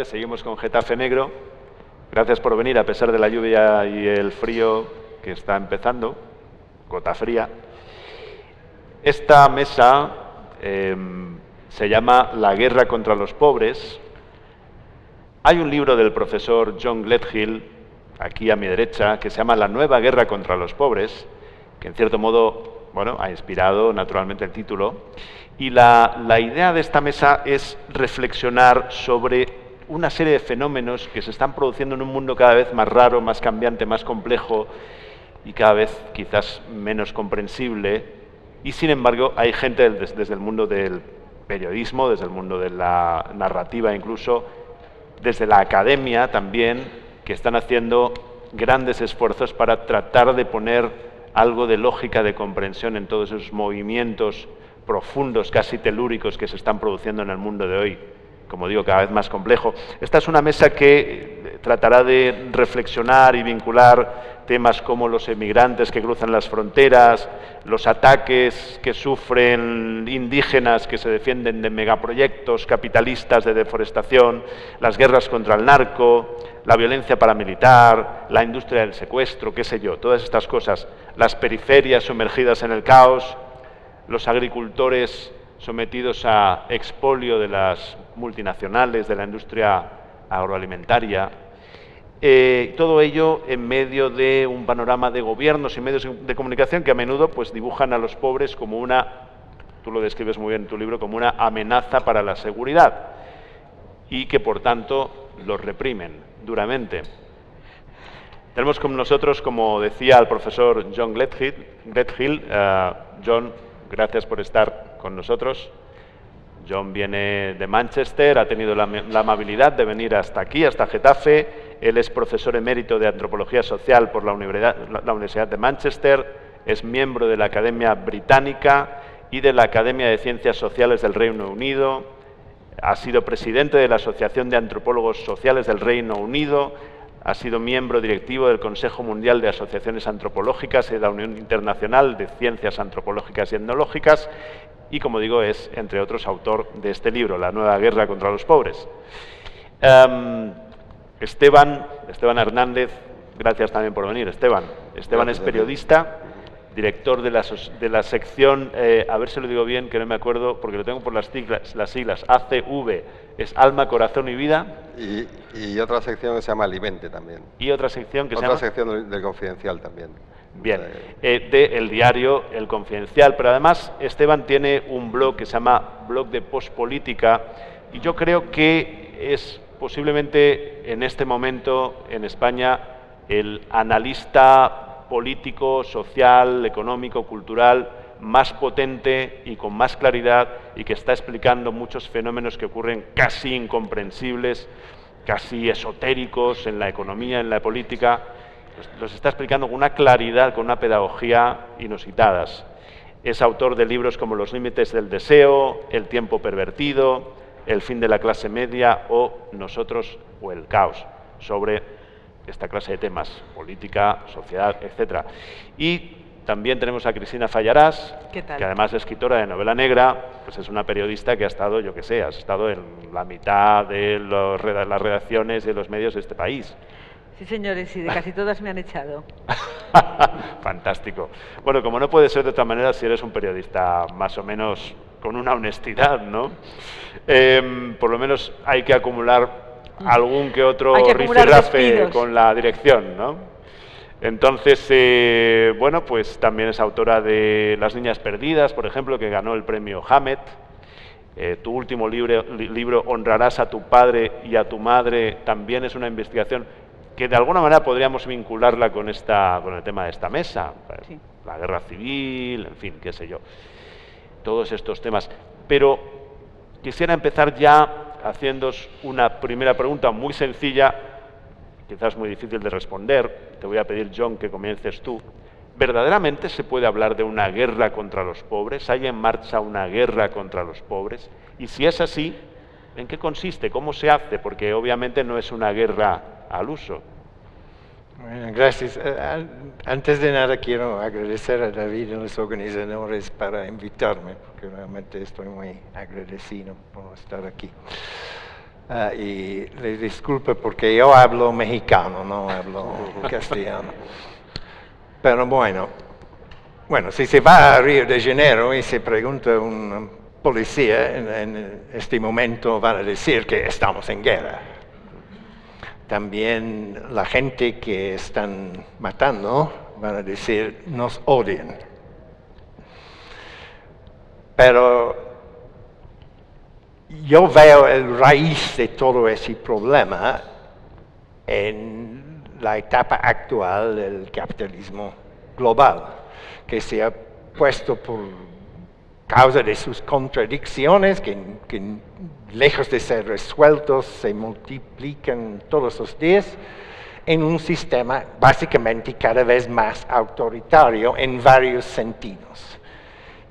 tardes, seguimos con Getafe Negro. Gracias por venir a pesar de la lluvia y el frío que está empezando, gota fría. Esta mesa se llama La guerra contra los pobres. Hay un libro del profesor John Gledhill, aquí a mi derecha, que se llama La nueva guerra contra los pobres, que en cierto modo, bueno, ha inspirado naturalmente el título. Y la idea de esta mesa es reflexionar sobre una serie de fenómenos que se están produciendo en un mundo cada vez más raro, más cambiante, más complejo y cada vez quizás menos comprensible. Y sin embargo hay gente desde el mundo del periodismo, desde el mundo de la narrativa incluso, desde la academia también, que están haciendo grandes esfuerzos para tratar de poner algo de lógica, de comprensión en todos esos movimientos profundos, casi telúricos, que se están produciendo en el mundo de hoy, como digo, cada vez más complejo. Esta es una mesa que tratará de reflexionar y vincular temas como los emigrantes que cruzan las fronteras, los ataques que sufren indígenas que se defienden de megaproyectos capitalistas de deforestación, las guerras contra el narco, la violencia paramilitar, la industria del secuestro, qué sé yo, todas estas cosas, las periferias sumergidas en el caos, los agricultores sometidos a expolio de las multinacionales, de la industria agroalimentaria. Todo ello en medio de un panorama de gobiernos y medios de comunicación que a menudo pues, dibujan a los pobres como una, tú lo describes muy bien en tu libro, como una amenaza para la seguridad y que por tanto los reprimen duramente. Tenemos con nosotros, como decía el profesor John Gledhill. John, gracias por estar con nosotros. John viene de Manchester, ha tenido la amabilidad de venir hasta aquí, hasta Getafe. Él es profesor emérito de Antropología Social por la Universidad de Manchester, es miembro de la Academia Británica y de la Academia de Ciencias Sociales del Reino Unido, ha sido presidente de la Asociación de Antropólogos Sociales del Reino Unido, ha sido miembro directivo del Consejo Mundial de Asociaciones Antropológicas y de la Unión Internacional de Ciencias Antropológicas y Etnológicas y, como digo, es, entre otros, autor de este libro, La nueva guerra contra los pobres. Esteban Hernández, gracias también por venir, Esteban. Esteban es periodista, director de la sección, a ver si lo digo bien, que no me acuerdo, porque lo tengo por las siglas, ACV, es Alma, Corazón y Vida. Y otra sección que se llama Alimente también. Y otra sección que se llama... Otra sección del Confidencial también. Bien, del diario El Confidencial, pero además Esteban tiene un blog que se llama Blog de Postpolítica y yo creo que es posiblemente en este momento en España el analista político, social, económico, cultural más potente y con más claridad y que está explicando muchos fenómenos que ocurren casi incomprensibles, casi esotéricos en la economía, en la política. Los está explicando con una claridad, con una pedagogía inusitadas. Es autor de libros como Los límites del deseo, El tiempo pervertido, El fin de la clase media o Nosotros o el caos, sobre esta clase de temas, política, sociedad, etc. Y también tenemos a Cristina Fallarás, que además es escritora de novela negra, pues es una periodista que ha estado, yo qué sé, has estado en la mitad de las redacciones de los medios de este país. Sí, señores, y de casi todas me han echado. Fantástico. Bueno, como no puede ser de otra manera si eres un periodista más o menos con una honestidad, ¿no? Por lo menos hay que acumular algún que otro rifirrafe con la dirección, ¿no? Entonces, bueno, pues también es autora de Las niñas perdidas, por ejemplo, que ganó el premio Hammett. Tu último libro, Honrarás a tu padre y a tu madre, también es una investigación que de alguna manera podríamos vincularla con el tema de esta mesa, sí. La guerra civil, en fin, qué sé yo, todos estos temas. Pero quisiera empezar ya haciéndoos una primera pregunta muy sencilla, quizás muy difícil de responder. Te voy a pedir, John, que comiences tú. ¿Verdaderamente se puede hablar de una guerra contra los pobres? ¿Hay en marcha una guerra contra los pobres? Y si es así, ¿en qué consiste? ¿Cómo se hace? Porque obviamente no es una guerra al uso. Bueno, gracias. Antes de nada quiero agradecer a David y a los organizadores para invitarme, porque realmente estoy muy agradecido por estar aquí. Y les disculpo porque yo hablo mexicano, no hablo castellano. Pero bueno, si se va a Río de Janeiro y se pregunta a un policía, en este momento van a decir que estamos en guerra. También la gente que están matando van a decir nos odian. Pero yo veo el raíz de todo ese problema en la etapa actual del capitalismo global, que se ha puesto por causa de sus contradicciones, que lejos de ser resueltos, se multiplican todos los días, en un sistema básicamente cada vez más autoritario en varios sentidos.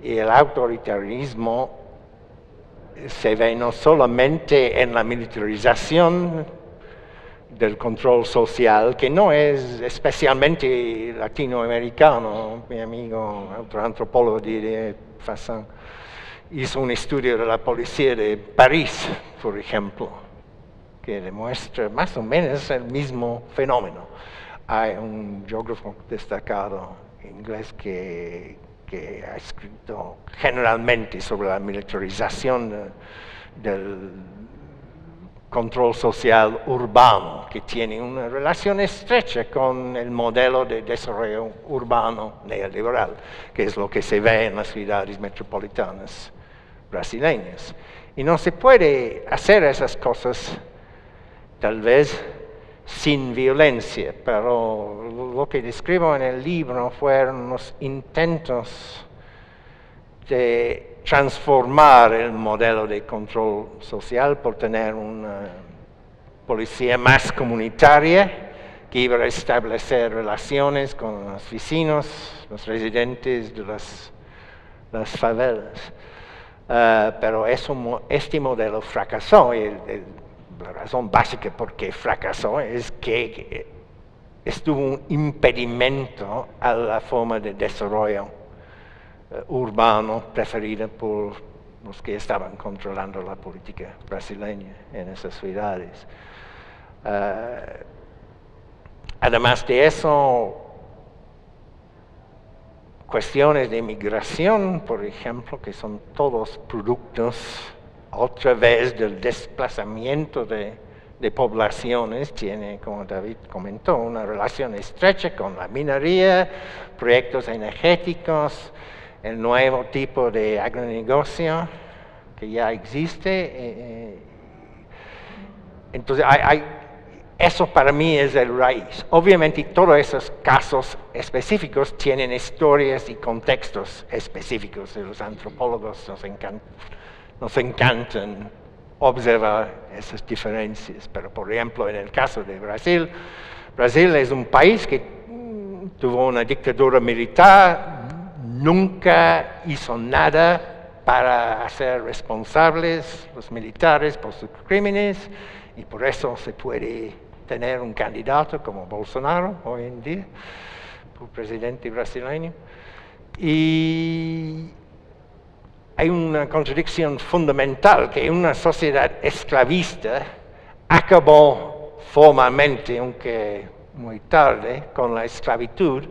Y el autoritarismo se ve no solamente en la militarización del control social, que no es especialmente latinoamericano. Mi amigo, otro antropólogo, diría, Fassin, hizo un estudio de la policía de París, por ejemplo, que demuestra más o menos el mismo fenómeno. Hay un geógrafo destacado inglés que ha escrito generalmente sobre la militarización del control social urbano, que tiene una relación estrecha con el modelo de desarrollo urbano neoliberal, que es lo que se ve en las ciudades metropolitanas brasileñas. Y no se puede hacer esas cosas, tal vez, sin violencia, pero lo que describo en el libro fueron los intentos de transformar el modelo de control social por tener una policía más comunitaria que iba a establecer relaciones con los vecinos, los residentes de las favelas. Pero este modelo fracasó y la razón básica por qué fracasó es que estuvo un impedimento a la forma de desarrollo urbano preferida por los que estaban controlando la política brasileña en esas ciudades. Además de eso, cuestiones de migración, por ejemplo, que son todos productos otra vez del desplazamiento de poblaciones, tiene, como David comentó, una relación estrecha con la minería, proyectos energéticos, el nuevo tipo de agronegocio que ya existe. Entonces, eso para mí es el raíz. Obviamente, todos esos casos específicos tienen historias y contextos específicos. Los antropólogos nos encantan observar esas diferencias. Pero, por ejemplo, en el caso de Brasil, Brasil es un país que tuvo una dictadura militar, nunca hizo nada para hacer responsables los militares por sus crímenes, y por eso se puede tener un candidato como Bolsonaro hoy en día, por presidente brasileño. Y hay una contradicción fundamental, que una sociedad esclavista acabó formalmente, aunque muy tarde, con la esclavitud,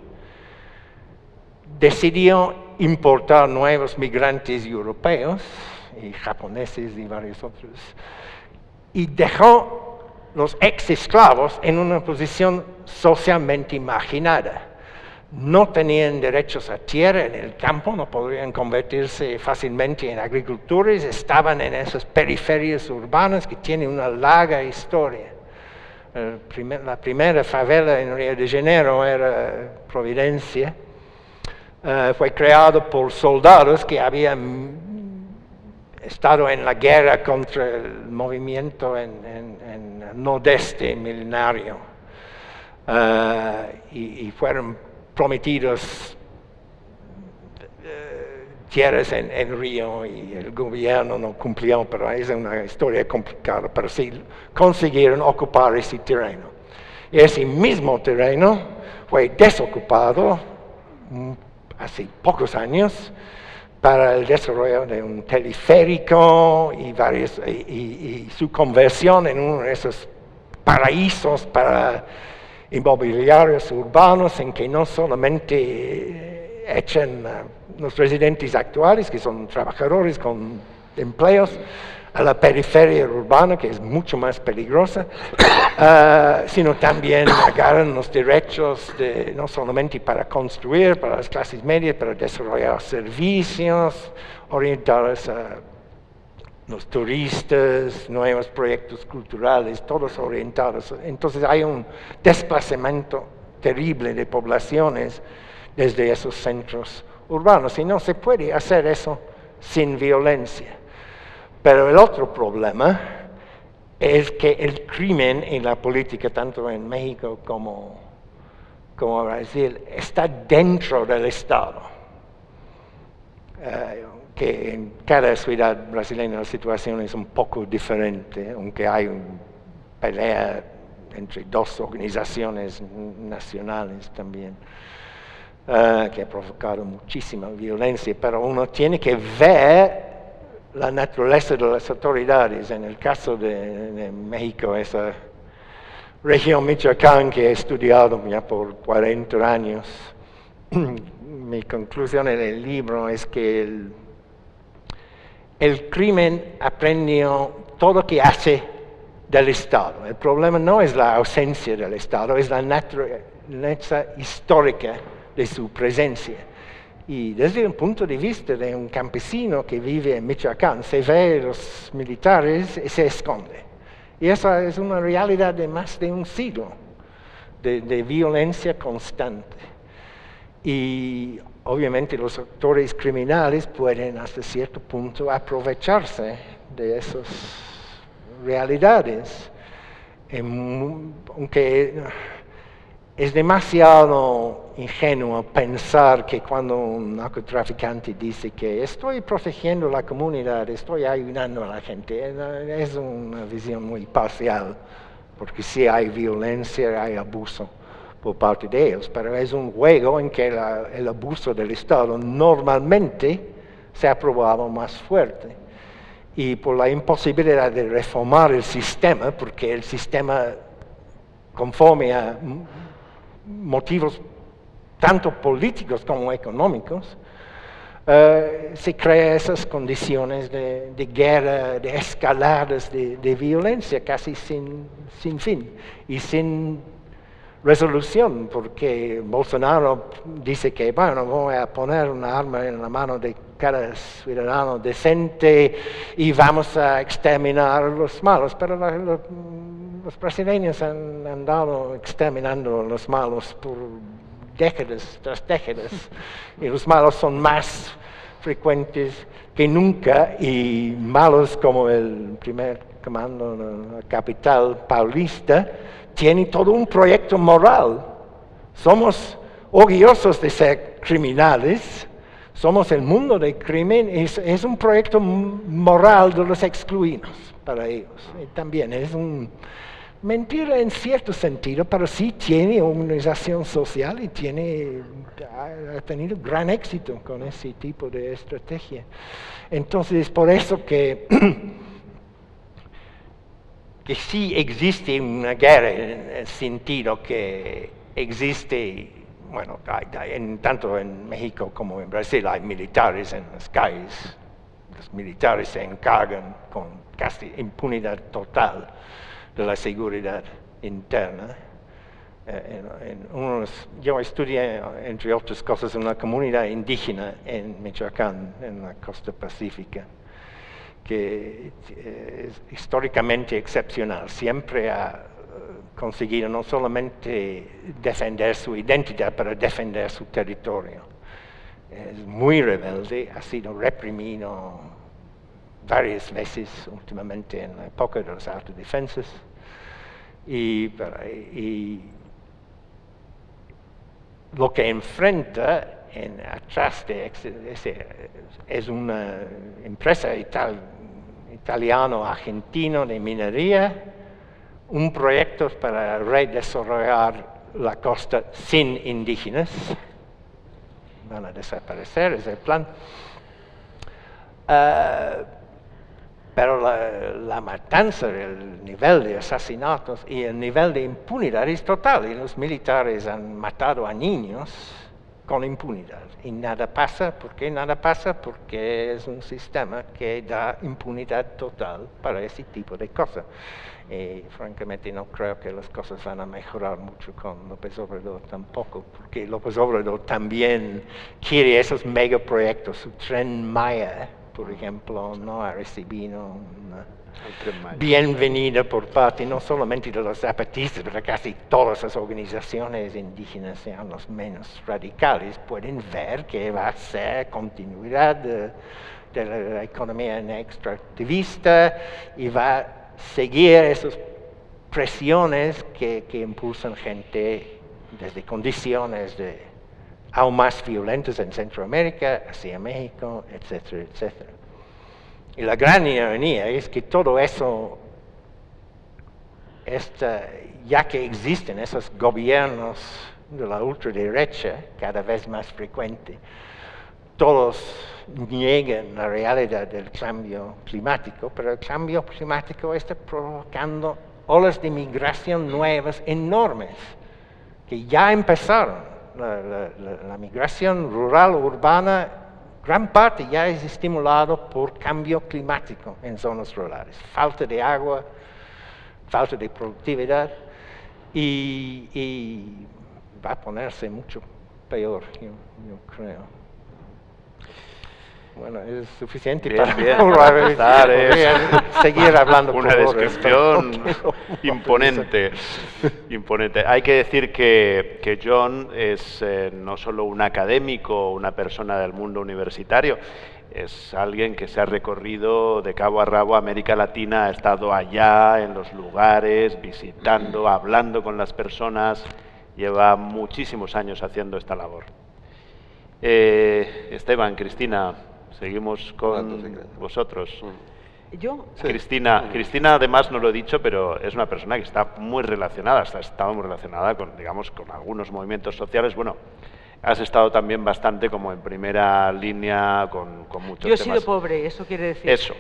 decidió importar nuevos migrantes europeos y japoneses y varios otros, y dejó los ex-esclavos en una posición socialmente marginada. No tenían derechos a tierra en el campo, no podrían convertirse fácilmente en agricultores, estaban en esas periferias urbanas que tienen una larga historia. La primera favela en Río de Janeiro era Providencia. Fue creado por soldados que habían estado en la guerra contra el movimiento en el nordeste milenario, y fueron prometidos tierras en Río, y el gobierno no cumplió, pero es una historia complicada, pero sí consiguieron ocupar ese terreno. Y ese mismo terreno fue desocupado hace pocos años para el desarrollo de un teleférico y su conversión en uno de esos paraísos para inmobiliarios urbanos en que no solamente echan los residentes actuales, que son trabajadores con empleos, a la periferia urbana, que es mucho más peligrosa, sino también agarran los derechos no solamente para construir, para las clases medias, para desarrollar servicios orientados a los turistas, nuevos proyectos culturales, todos orientados. Entonces hay un desplazamiento terrible de poblaciones desde esos centros urbanos y no se puede hacer eso sin violencia. Pero el otro problema es que el crimen en la política, tanto en México como en Brasil, está dentro del Estado. Que en cada ciudad brasileña la situación es un poco diferente, aunque hay una pelea entre dos organizaciones nacionales también, que ha provocado muchísima violencia, pero uno tiene que ver la naturaleza de las autoridades. En el caso de México, esa región Michoacán que he estudiado ya por 40 años, mi conclusión en el libro es que el crimen aprendió todo lo que hace del Estado. El problema no es la ausencia del Estado, es la naturaleza histórica de su presencia. Y desde un punto de vista de un campesino que vive en Michoacán, se ve a los militares y se esconde. Y esa es una realidad de más de un siglo de violencia constante. Y obviamente los actores criminales pueden hasta cierto punto aprovecharse de esas realidades. Aunque es demasiado ingenuo pensar que cuando un narcotraficante dice que estoy protegiendo la comunidad, estoy ayudando a la gente, es una visión muy parcial, porque sí hay violencia, hay abuso por parte de ellos, pero es un juego en que el abuso del Estado normalmente se ha probado más fuerte. Y por la imposibilidad de reformar el sistema, porque el sistema, conforme a motivos tanto políticos como económicos, se crean esas condiciones de guerra, de escaladas de violencia casi sin fin y sin resolución, porque Bolsonaro dice que, bueno, voy a poner una arma en la mano de cada ciudadano decente y vamos a exterminar a los malos, pero los brasileños han andado exterminando a los malos por décadas tras décadas, y los malos son más frecuentes que nunca, y malos como el primer comando de la capital paulista tiene todo un proyecto moral. Somos orgullosos de ser criminales, somos el mundo del crimen, es un proyecto moral de los excluidos para ellos. Y también es un mentira en cierto sentido, pero sí tiene organización social y ha tenido gran éxito con ese tipo de estrategia. Entonces, por eso que sí existe una guerra en el sentido que existe, bueno, tanto en México como en Brasil hay militares en las calles. Los militares se encargan con casi impunidad total de la seguridad interna. Yo estudié, entre otras cosas, en una comunidad indígena en Michoacán, en la costa pacífica, que es históricamente excepcional. Siempre ha conseguido no solamente defender su identidad, pero defender su territorio. Es muy rebelde, ha sido reprimido varias veces últimamente en la época de las autodefensas, y lo que enfrenta atrás de es una empresa italiano-argentino de minería, un proyecto para redesarrollar la costa sin indígenas. Van a desaparecer, es el plan. Pero la matanza, el nivel de asesinatos y el nivel de impunidad es total. Y los militares han matado a niños con impunidad. Y nada pasa. ¿Por qué nada pasa? Porque es un sistema que da impunidad total para ese tipo de cosas. Y francamente no creo que las cosas van a mejorar mucho con López Obrador tampoco, porque López Obrador también quiere esos megaproyectos. Su Tren Maya, por ejemplo, no ha recibido una bienvenida por parte no solamente de los zapatistas, pero casi todas las organizaciones indígenas, sean los menos radicales, pueden ver que va a ser continuidad de la economía extractivista y va a seguir esas presiones que impulsan gente desde condiciones aún más violentas en Centroamérica, hacia México, etcétera, etcétera. Y la gran ironía es que todo eso, ya que existen esos gobiernos de la ultraderecha cada vez más frecuente, todos niegan la realidad del cambio climático, pero el cambio climático está provocando olas de migración nuevas enormes, que ya empezaron. La migración rural urbana, gran parte ya es estimulado por cambio climático en zonas rurales. Falta de agua, falta de productividad y va a ponerse mucho peor, yo creo. Bueno, es suficiente para empezar, seguir hablando una por descripción horas, imponente. Hay que decir que John es no solo un académico, una persona del mundo universitario, es alguien que se ha recorrido de cabo a rabo América Latina, ha estado allá en los lugares, visitando, hablando con las personas, lleva muchísimos años haciendo esta labor. Esteban, Cristina, seguimos con vosotros. ¿Yo? Sí. Cristina, además, no lo he dicho, pero es una persona que está muy relacionada, ha estado muy relacionada con, digamos, con algunos movimientos sociales. Bueno, has estado también bastante como en primera línea con muchos temas. Yo he sido pobre, eso quiere decir. Eso.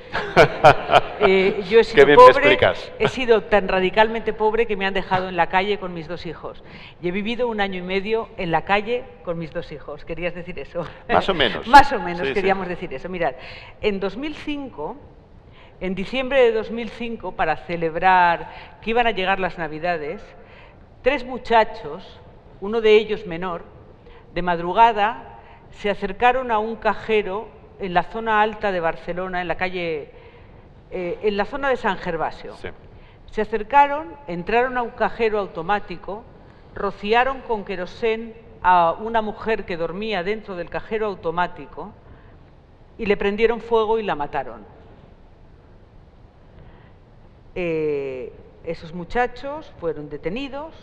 Yo he sido Qué bien pobre, me explicas. he sido tan radicalmente pobre que me han dejado en la calle con mis 2 hijos. Y he vivido 1 año y medio en la calle con mis 2 hijos. ¿Querías decir eso? Más o menos. Más o menos Sí, queríamos sí. decir eso. Mirad, en 2005, en diciembre de 2005, para celebrar que iban a llegar las Navidades, 3 muchachos, uno de ellos menor, de madrugada se acercaron a un cajero en la zona alta de Barcelona, en la calle, en la zona de San Gervasio. Sí. Se acercaron, entraron a un cajero automático, rociaron con querosén a una mujer que dormía dentro del cajero automático y le prendieron fuego y la mataron. Esos muchachos fueron detenidos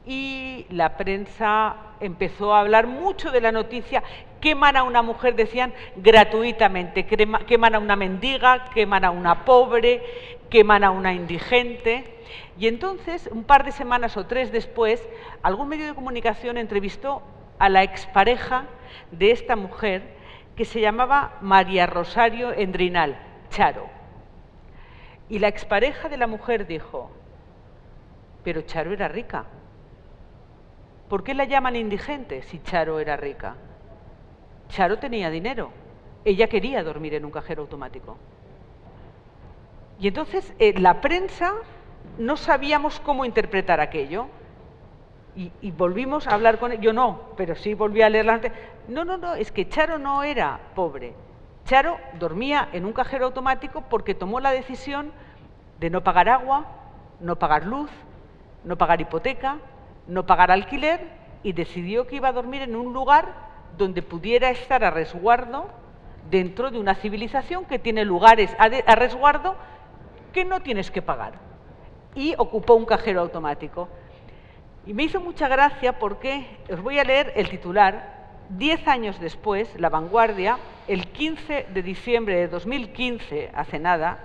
y la prensa empezó a hablar mucho de la noticia. Queman a una mujer, decían, gratuitamente, queman a una mendiga, queman a una pobre, queman a una indigente. Y entonces, un par de semanas o 3 después, algún medio de comunicación entrevistó a la expareja de esta mujer, que se llamaba María Rosario Endrinal, Charo. Y la expareja de la mujer dijo: pero Charo era rica. ¿Por qué la llaman indigente si Charo era rica? Charo tenía dinero. Ella quería dormir en un cajero automático. Y entonces la prensa no sabíamos cómo interpretar aquello. Y volvimos a hablar con él. Yo no, pero sí volví a leer la noticia. No, es que Charo no era pobre. Charo dormía en un cajero automático porque tomó la decisión de no pagar agua, no pagar luz, no pagar hipoteca, no pagar alquiler, y decidió que iba a dormir en un lugar donde pudiera estar a resguardo dentro de una civilización que tiene lugares a resguardo que no tienes que pagar. Y ocupó un cajero automático. Y me hizo mucha gracia porque, os voy a leer el titular, 10 años después, La Vanguardia, el 15 de diciembre de 2015, hace nada,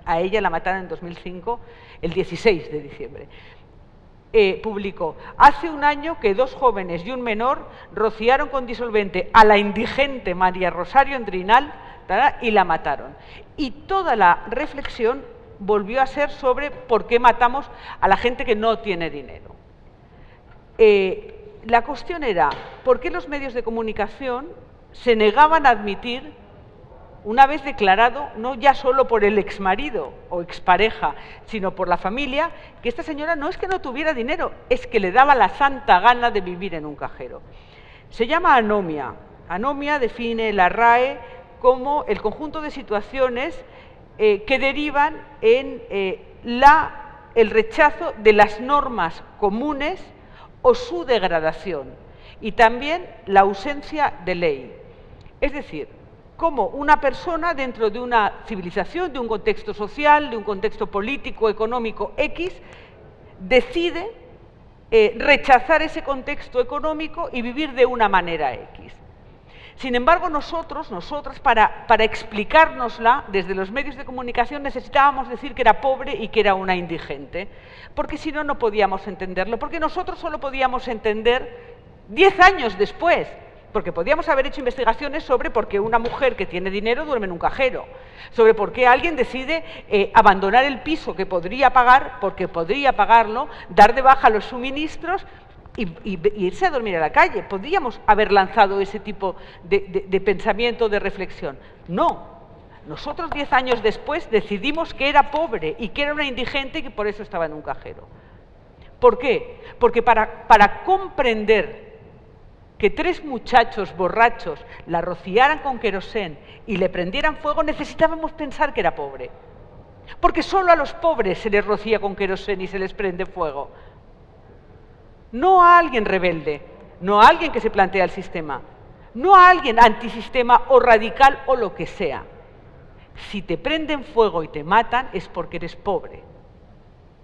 a ella la mataron en 2005, el 16 de diciembre, publicó: hace un año que 2 jóvenes y un menor rociaron con disolvente a la indigente María Rosario Endrinal y la mataron. Y toda la reflexión volvió a ser sobre por qué matamos a la gente que no tiene dinero. La cuestión era, ¿por qué los medios de comunicación se negaban a admitir, una vez declarado, no ya solo por el exmarido o expareja, sino por la familia, que esta señora no es que no tuviera dinero, es que le daba la santa gana de vivir en un cajero? Se llama anomia. Anomia define la RAE como el conjunto de situaciones que derivan en el rechazo de las normas comunes o su degradación, y también la ausencia de ley. Es decir, cómo una persona dentro de una civilización, de un contexto social, de un contexto político, económico X, decide rechazar ese contexto económico y vivir de una manera X. Sin embargo, nosotras, para explicárnosla desde los medios de comunicación, necesitábamos decir que era pobre y que era una indigente, porque si no, no podíamos entenderlo, porque nosotros solo podíamos entender 10 años después, porque podíamos haber hecho investigaciones sobre por qué una mujer que tiene dinero duerme en un cajero, sobre por qué alguien decide abandonar el piso que podría pagar, porque podría pagarlo, dar de baja los suministros y irse a dormir a la calle. Podríamos haber lanzado ese tipo de pensamiento, de reflexión. No, nosotros 10 años después decidimos que era pobre y que era una indigente y que por eso estaba en un cajero. ¿Por qué? Porque para comprender que 3 muchachos borrachos la rociaran con querosén y le prendieran fuego, necesitábamos pensar que era pobre. Porque solo a los pobres se les rocía con querosén y se les prende fuego. No a alguien rebelde, no a alguien que se plantea el sistema, no a alguien antisistema o radical o lo que sea. Si te prenden fuego y te matan es porque eres pobre.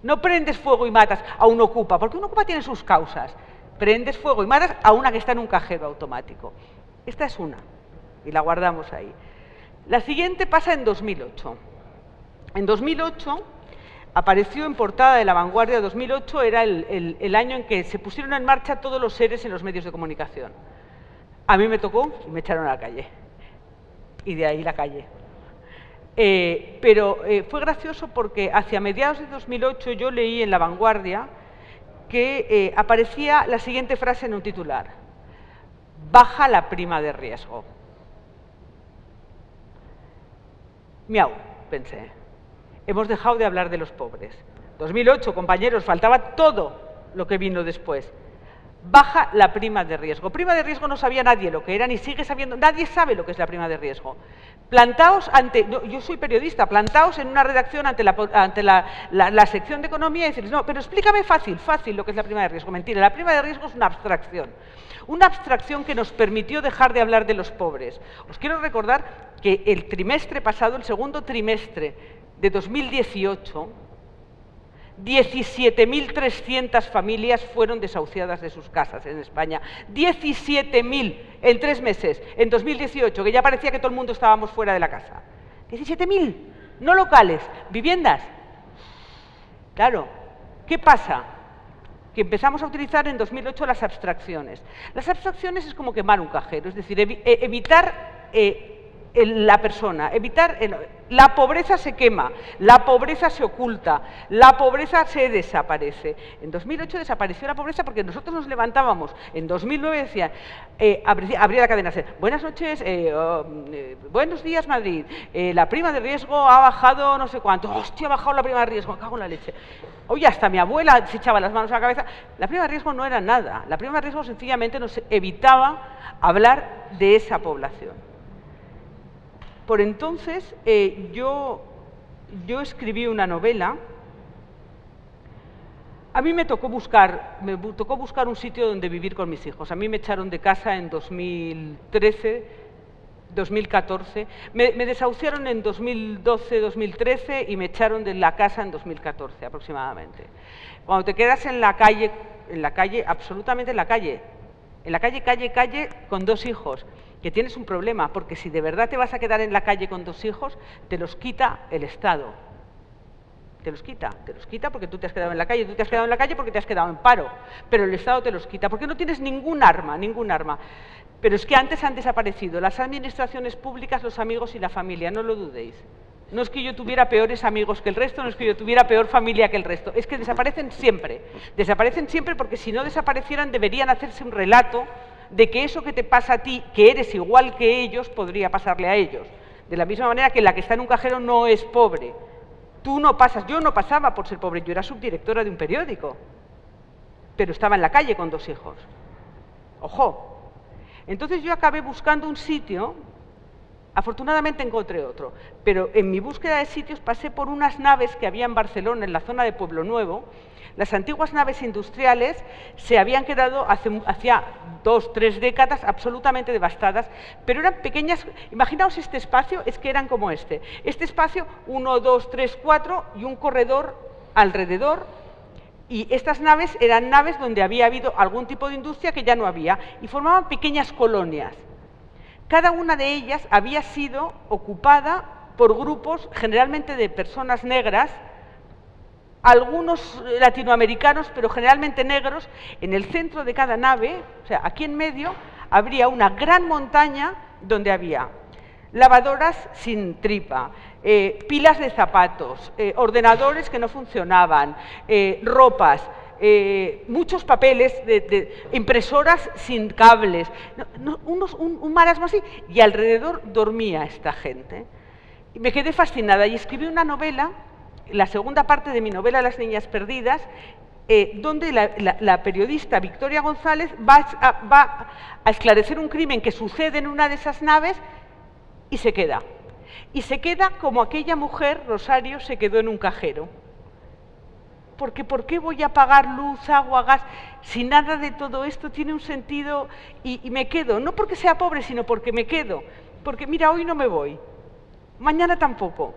No prendes fuego y matas a un ocupa, porque un ocupa tiene sus causas. Prendes fuego y matas a una que está en un cajero automático. Esta es una, y la guardamos ahí. La siguiente pasa en 2008. En 2008... apareció en portada de La Vanguardia. 2008 era el año en que se pusieron en marcha todos los seres en los medios de comunicación. A mí me tocó y me echaron a la calle. Y de ahí la calle. Pero fue gracioso porque hacia mediados de 2008 yo leí en La Vanguardia que aparecía la siguiente frase en un titular: baja la prima de riesgo. Miau, pensé. Hemos dejado de hablar de los pobres. 2008, compañeros, faltaba todo lo que vino después. Baja la prima de riesgo. Prima de riesgo no sabía nadie lo que era, ni sigue sabiendo, nadie sabe lo que es la prima de riesgo. Plantaos ante, yo soy periodista, plantaos en una redacción ante la sección de economía y decirles, no, pero explícame fácil lo que es la prima de riesgo. Mentira, la prima de riesgo es una abstracción que nos permitió dejar de hablar de los pobres. Os quiero recordar que el trimestre pasado, el segundo trimestre de 2018, 17.300 familias fueron desahuciadas de sus casas en España. 17.000 en 3 meses, en 2018, que ya parecía que todo el mundo estábamos fuera de la casa. 17.000, no locales, viviendas. Claro, ¿qué pasa? Que empezamos a utilizar en 2008 las abstracciones. Las abstracciones es como quemar un cajero, es decir, evitar la persona, la pobreza se quema, la pobreza se oculta, la pobreza se desaparece. En 2008 desapareció la pobreza porque nosotros nos levantábamos, en 2009 decían, abría la cadena SER, buenas noches, buenos días Madrid, la prima de riesgo ha bajado no sé cuánto, hostia, ha bajado la prima de riesgo, me cago en la leche. Oye, hasta mi abuela se echaba las manos a la cabeza. La prima de riesgo no era nada, la prima de riesgo sencillamente nos evitaba hablar de esa población. Por entonces, yo escribí una novela. A mí me tocó buscar un sitio donde vivir con mis hijos. A mí me echaron de casa en 2013, 2014. Me desahuciaron en 2012, 2013 y me echaron de la casa en 2014 aproximadamente. Cuando te quedas en la calle, absolutamente en la calle, con 2 hijos, que tienes un problema, porque si de verdad te vas a quedar en la calle con 2 hijos, te los quita el Estado. te los quita porque tú te has quedado en la calle, tú te has quedado en la calle porque te has quedado en paro, pero el Estado te los quita porque no tienes ningún arma. Pero es que antes han desaparecido las administraciones públicas, los amigos y la familia, no lo dudéis. No es que yo tuviera peores amigos que el resto, no es que yo tuviera peor familia que el resto, es que desaparecen siempre porque si no desaparecieran deberían hacerse un relato de que eso que te pasa a ti, que eres igual que ellos, podría pasarle a ellos. De la misma manera que la que está en un cajero no es pobre. Tú no pasas, yo no pasaba por ser pobre, yo era subdirectora de un periódico, pero estaba en la calle con 2 hijos. Ojo. Entonces yo acabé buscando un sitio, afortunadamente encontré otro, pero en mi búsqueda de sitios pasé por unas naves que había en Barcelona, en la zona de Pueblo Nuevo. Las antiguas naves industriales se habían quedado hacía 2 o 3 décadas absolutamente devastadas, pero eran pequeñas. Imaginaos este espacio, es que eran como este espacio, 1, 2, 3, 4 y un corredor alrededor, y estas naves eran naves donde había habido algún tipo de industria que ya no había, y formaban pequeñas colonias. Cada una de ellas había sido ocupada por grupos, generalmente de personas negras, algunos latinoamericanos, pero generalmente negros. En el centro de cada nave, o sea, aquí en medio, habría una gran montaña donde había lavadoras sin tripa, pilas de zapatos, ordenadores que no funcionaban, ropas, muchos papeles, impresoras sin cables, un marasmo así, y alrededor dormía esta gente. Y me quedé fascinada y escribí una novela, la segunda parte de mi novela Las niñas perdidas, donde la periodista Victoria González va a esclarecer un crimen que sucede en una de esas naves y se queda. Y se queda como aquella mujer, Rosario, se quedó en un cajero. Porque ¿por qué voy a pagar luz, agua, gas, si nada de todo esto tiene un sentido? Y me quedo, no porque sea pobre, sino porque me quedo. Porque mira, hoy no me voy, mañana tampoco,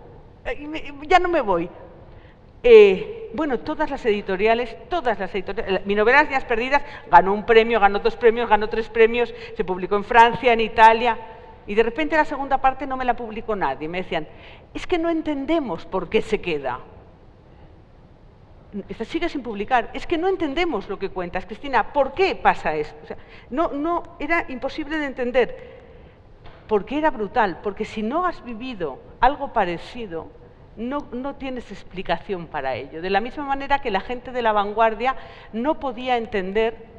ya no me voy. Bueno, todas las editoriales, mi novela Las niñas perdidas ganó un premio, ganó 2 premios, ganó 3 premios, se publicó en Francia, en Italia, y de repente la segunda parte no me la publicó nadie. Me decían, es que no entendemos por qué se queda. Sigue sin publicar, es que no entendemos lo que cuentas, Cristina, ¿por qué pasa esto? O sea, no, era imposible de entender, porque era brutal, porque si no has vivido algo parecido, no tienes explicación para ello. De la misma manera que la gente de la vanguardia no podía entender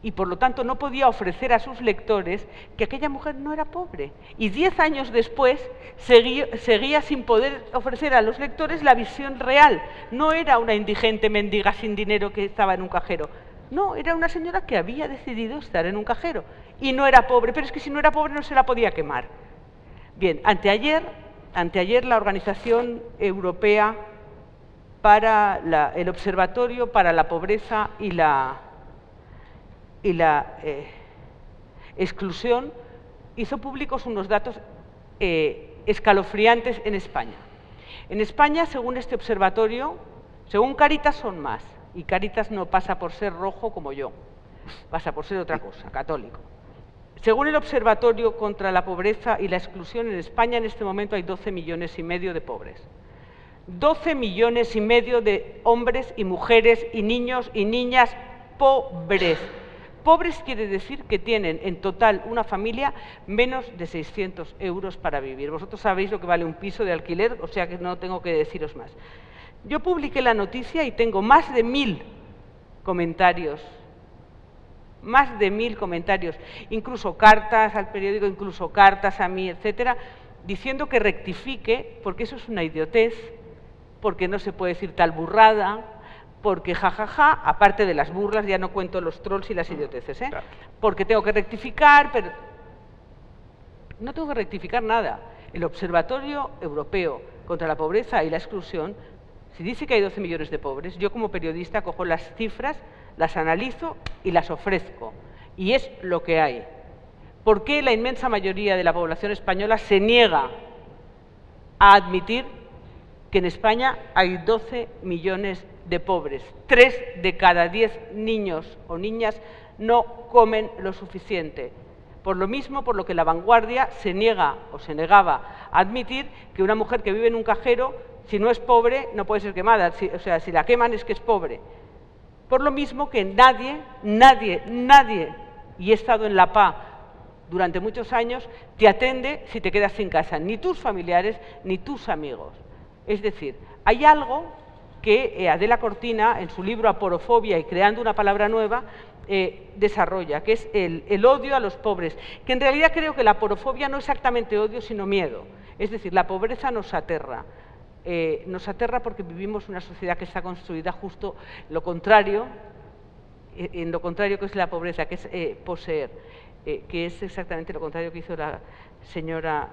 y por lo tanto no podía ofrecer a sus lectores que aquella mujer no era pobre. Y 10 años después seguía sin poder ofrecer a los lectores la visión real. No era una indigente mendiga sin dinero que estaba en un cajero. No, era una señora que había decidido estar en un cajero. Y no era pobre, pero es que si no era pobre no se la podía quemar. Bien, anteayer la Organización Europea para el Observatorio para la Pobreza y la exclusión hizo públicos unos datos escalofriantes en España. En España, según este observatorio, según Cáritas son más, y Cáritas no pasa por ser rojo como yo, pasa por ser otra cosa, católico. Según el Observatorio contra la Pobreza y la Exclusión, en España en este momento hay 12,5 millones de pobres. 12,5 millones de hombres y mujeres y niños y niñas pobres. Pobres quiere decir que tienen en total una familia menos de 600 euros para vivir. Vosotros sabéis lo que vale un piso de alquiler, o sea que no tengo que deciros más. Yo publiqué la noticia y tengo más de 1000 comentarios. Más de 1000 comentarios, incluso cartas al periódico, incluso cartas a mí, etcétera, diciendo que rectifique, porque eso es una idiotez, porque no se puede decir tal burrada, porque jajaja, aparte de las burlas, ya no cuento los trolls y las idioteces, claro. Porque tengo que rectificar, pero no tengo que rectificar nada. El Observatorio Europeo contra la Pobreza y la Exclusión, si dice que hay 12 millones de pobres, yo como periodista cojo las cifras, las analizo y las ofrezco. Y es lo que hay. ¿Por qué la inmensa mayoría de la población española se niega a admitir que en España hay 12 millones de pobres? 3 de cada 10 niños o niñas no comen lo suficiente. Por lo mismo, por lo que la vanguardia se niega o se negaba a admitir que una mujer que vive en un cajero si no es pobre, no puede ser quemada. O sea, si la queman es que es pobre. Por lo mismo que nadie, y he estado en la PA durante muchos años, te atende si te quedas sin casa, ni tus familiares, ni tus amigos. Es decir, hay algo que Adela Cortina, en su libro Aporofobia y creando una palabra nueva, desarrolla, que es el odio a los pobres, que en realidad creo que la aporofobia no es exactamente odio, sino miedo. Es decir, la pobreza nos aterra porque vivimos una sociedad que está construida justo lo contrario, en lo contrario que es la pobreza, que es poseer, que es exactamente lo contrario que hizo la señora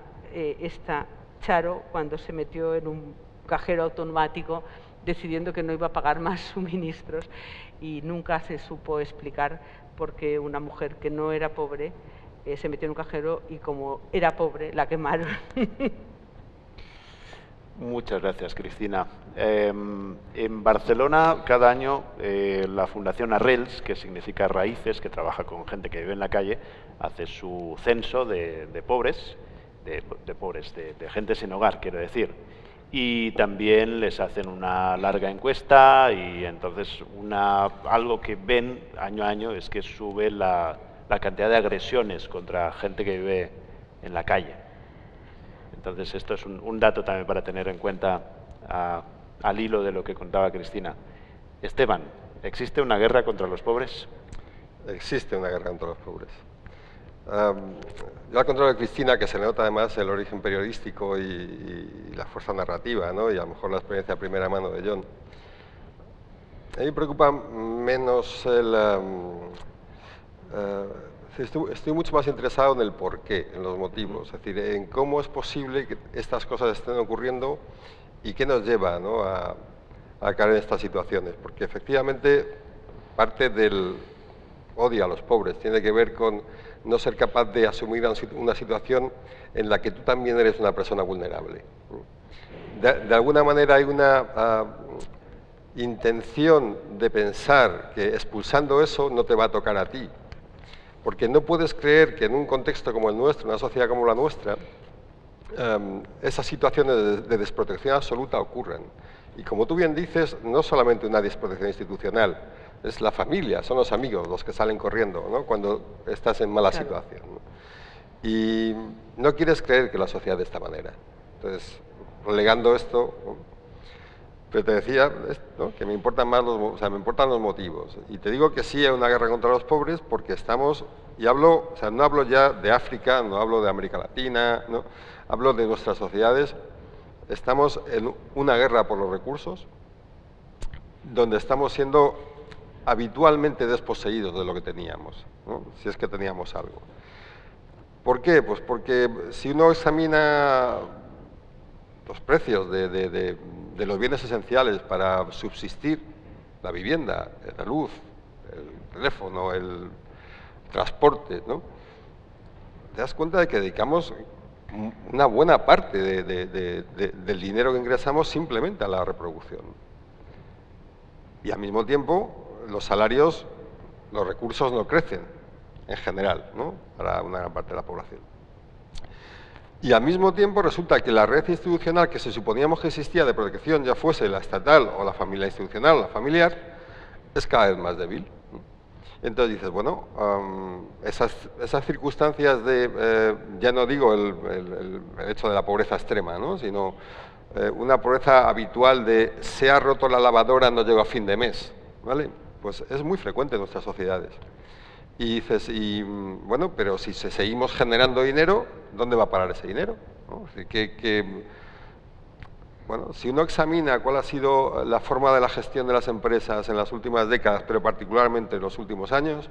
Charo cuando se metió en un cajero automático decidiendo que no iba a pagar más suministros, y nunca se supo explicar por qué una mujer que no era pobre se metió en un cajero y como era pobre la quemaron. Muchas gracias, Cristina. En Barcelona, cada año, la Fundación Arrels, que significa raíces, que trabaja con gente que vive en la calle, hace su censo de pobres, de gente sin hogar, quiero decir. Y también les hacen una larga encuesta y entonces algo que ven año a año es que sube la cantidad de agresiones contra gente que vive en la calle. Entonces esto es un dato también para tener en cuenta al hilo de lo que contaba Cristina. Esteban, ¿existe una guerra contra los pobres? Existe una guerra contra los pobres. Yo al contrario de Cristina, que se le nota además el origen periodístico y la fuerza narrativa, ¿no? Y a lo mejor la experiencia a primera mano de John, a mí me preocupa menos estoy mucho más interesado en el porqué, en los motivos, es decir, en cómo es posible que estas cosas estén ocurriendo y qué nos lleva, ¿no?, a caer en estas situaciones, porque efectivamente parte del odio a los pobres tiene que ver con no ser capaz de asumir una situación en la que tú también eres una persona vulnerable. De alguna manera hay una intención de pensar que expulsando eso no te va a tocar a ti, porque no puedes creer que en un contexto como el nuestro, una sociedad como la nuestra, esas situaciones de desprotección absoluta ocurran. Y como tú bien dices, no solamente una desprotección institucional, es la familia, son los amigos los que salen corriendo, ¿no?, cuando estás en mala situación, ¿no? Y no quieres creer que la sociedad de esta manera. Entonces, relegando esto, ¿no?, pero te decía, ¿no?, que me importan más me importan los motivos. Y te digo que sí hay una guerra contra los pobres porque estamos, y hablo, no hablo ya de África, no hablo de América Latina, ¿no?, hablo de nuestras sociedades. Estamos en una guerra por los recursos, donde estamos siendo habitualmente desposeídos de lo que teníamos, ¿no?, si es que teníamos algo. ¿Por qué? Pues porque si uno examina los precios de los bienes esenciales para subsistir, la vivienda, la luz, el teléfono, el transporte, ¿no?, te das cuenta de que dedicamos una buena parte del dinero que ingresamos simplemente a la reproducción. Y al mismo tiempo, los salarios, los recursos no crecen en general, ¿no?, para una gran parte de la población. Y al mismo tiempo resulta que la red institucional que se suponíamos que existía de protección, ya fuese la estatal o la familia institucional o la familiar, es cada vez más débil. Entonces dices, bueno, esas circunstancias de, ya no digo el hecho de la pobreza extrema, ¿no?, sino una pobreza habitual de se ha roto la lavadora, no llego a fin de mes, ¿vale? Pues es muy frecuente en nuestras sociedades. Y dices, bueno, pero si seguimos generando dinero, ¿dónde va a parar ese dinero?, ¿no? Es decir, bueno, si uno examina cuál ha sido la forma de la gestión de las empresas en las últimas décadas, pero particularmente en los últimos años,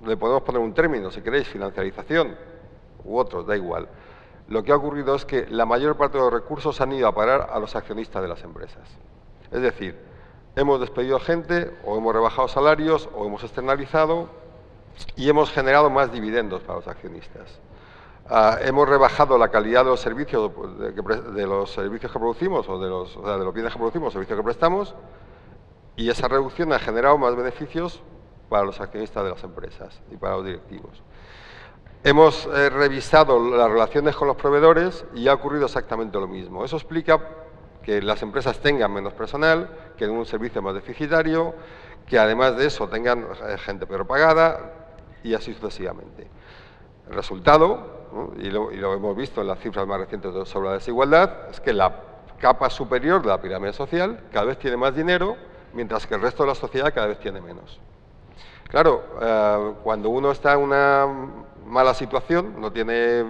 le podemos poner un término, si queréis, financiarización, u otros, da igual. Lo que ha ocurrido es que la mayor parte de los recursos han ido a parar a los accionistas de las empresas. Es decir, hemos despedido gente, o hemos rebajado salarios, o hemos externalizado, y hemos generado más dividendos para los accionistas. Hemos rebajado la calidad de los servicios que producimos, o de los bienes que producimos, servicios que prestamos, y esa reducción ha generado más beneficios para los accionistas de las empresas y para los directivos. Hemos revisado las relaciones con los proveedores y ha ocurrido exactamente lo mismo. Eso explica que las empresas tengan menos personal, que den un servicio más deficitario, que además de eso tengan gente peor pagada y así sucesivamente. El resultado, ¿no? y lo hemos visto en las cifras más recientes sobre la desigualdad, es que la capa superior de la pirámide social cada vez tiene más dinero, mientras que el resto de la sociedad cada vez tiene menos. Claro, cuando uno está en una mala situación, no tiene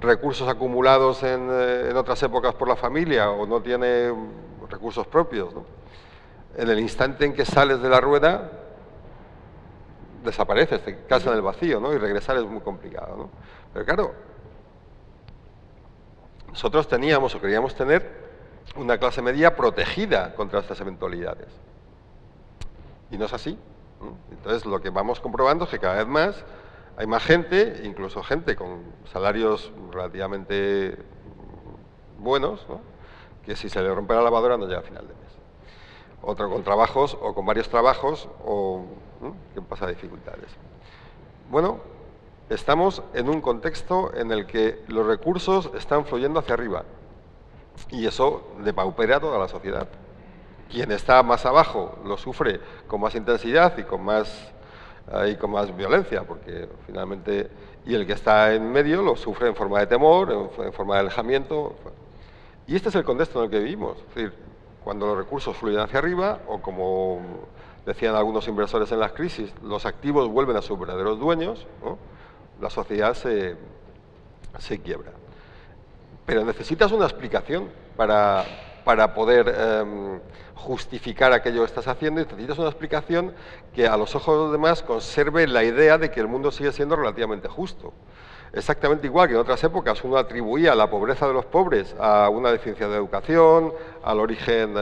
recursos acumulados en otras épocas por la familia o no tiene recursos propios, ¿no? En el instante en que sales de la rueda, desapareces, te quedas en el vacío, ¿no? Y regresar es muy complicado, ¿no? Pero claro, nosotros teníamos o queríamos tener una clase media protegida contra estas eventualidades. Y no es así, ¿no? Entonces, lo que vamos comprobando es que cada vez más hay más gente, incluso gente con salarios relativamente buenos, ¿no? Que si se le rompe la lavadora no llega a final de mes. Otro con trabajos o con varios trabajos o que pasa dificultades. Bueno, estamos en un contexto en el que los recursos están fluyendo hacia arriba y eso depaupera a toda la sociedad. Quien está más abajo lo sufre con más intensidad y con más violencia, porque finalmente, y el que está en medio lo sufre en forma de temor, en forma de alejamiento. Y este es el contexto en el que vivimos. Es decir, cuando los recursos fluyen hacia arriba, o como decían algunos inversores en las crisis, los activos vuelven a sus verdaderos dueños, ¿no? La sociedad se quiebra. Pero necesitas una explicación para poder justificar aquello que estás haciendo, y necesitas una explicación que a los ojos de los demás conserve la idea de que el mundo sigue siendo relativamente justo. Exactamente igual que en otras épocas uno atribuía la pobreza de los pobres a una deficiencia de educación, al origen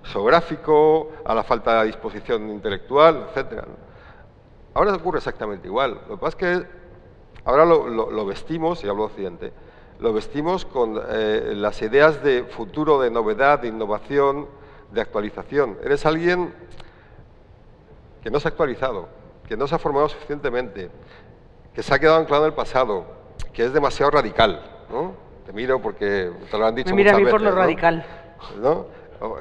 geográfico, a la falta de disposición intelectual, etc. Ahora ocurre exactamente igual. Lo que pasa es que ahora lo vestimos, y hablo de Occidente, lo vestimos con las ideas de futuro, de novedad, de innovación, de actualización. Eres alguien que no se ha actualizado, que no se ha formado suficientemente, que se ha quedado anclado en el pasado, que es demasiado radical, ¿no? Te miro porque te lo han dicho muchas veces. Me mira a mí por lo radical. ¿No?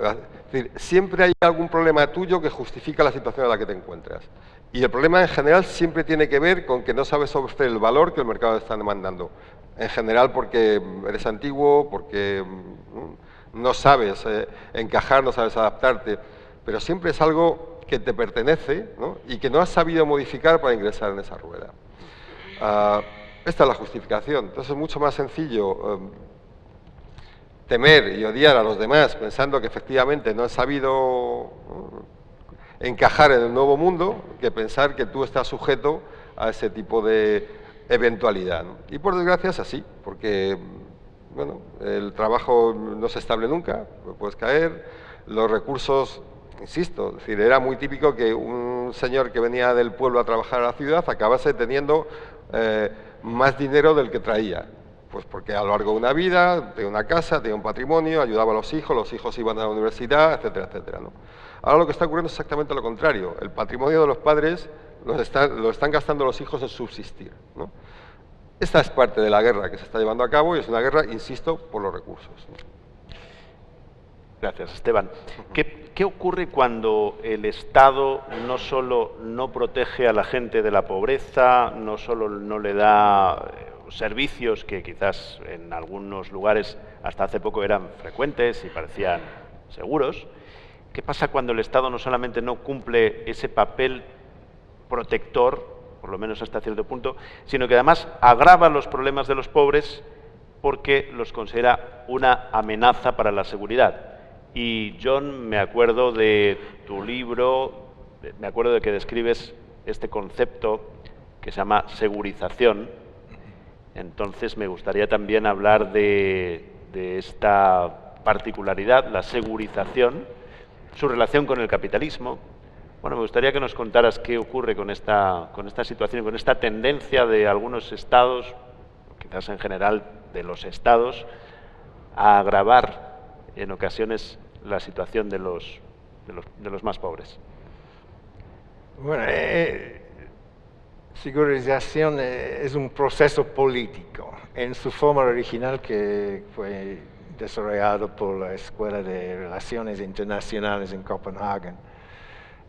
Es decir, siempre hay algún problema tuyo que justifica la situación en la que te encuentras. Y el problema en general siempre tiene que ver con que no sabes ofrecer el valor que el mercado está demandando. En general porque eres antiguo, porque no sabes encajar, no sabes adaptarte, pero siempre es algo que te pertenece, ¿no? Y que no has sabido modificar para ingresar en esa rueda. Esta es la justificación. Entonces es mucho más sencillo temer y odiar a los demás pensando que efectivamente no han sabido encajar en el nuevo mundo, que pensar que tú estás sujeto a ese tipo de eventualidad, ¿no? Y por desgracia es así, porque bueno, el trabajo no es estable nunca, puedes caer, los recursos, insisto, es decir, era muy típico que un señor que venía del pueblo a trabajar a la ciudad acabase teniendo más dinero del que traía, pues porque a lo largo de una vida, tenía una casa, tenía un patrimonio, ayudaba a los hijos iban a la universidad, etcétera, etcétera, ¿no? Ahora lo que está ocurriendo es exactamente lo contrario, el patrimonio de los padres lo están gastando los hijos en subsistir, ¿no? Esta es parte de la guerra que se está llevando a cabo y es una guerra, insisto, por los recursos, ¿no? Gracias, Esteban. ¿Qué ocurre cuando el Estado no solo no protege a la gente de la pobreza, no solo no le da servicios que quizás en algunos lugares hasta hace poco eran frecuentes y parecían seguros? ¿Qué pasa cuando el Estado no solamente no cumple ese papel protector, por lo menos hasta cierto punto, sino que además agrava los problemas de los pobres porque los considera una amenaza para la seguridad? Y John, me acuerdo de tu libro, me acuerdo de que describes este concepto que se llama segurización. Entonces me gustaría también hablar de esta particularidad, la segurización, su relación con el capitalismo. Bueno, me gustaría que nos contaras qué ocurre con esta situación, con esta tendencia de algunos estados, quizás en general de los estados, a agravar en ocasiones la situación de los más pobres. Bueno, Segurización es un proceso político. En su forma original, que fue desarrollado por la Escuela de Relaciones Internacionales en Copenhague,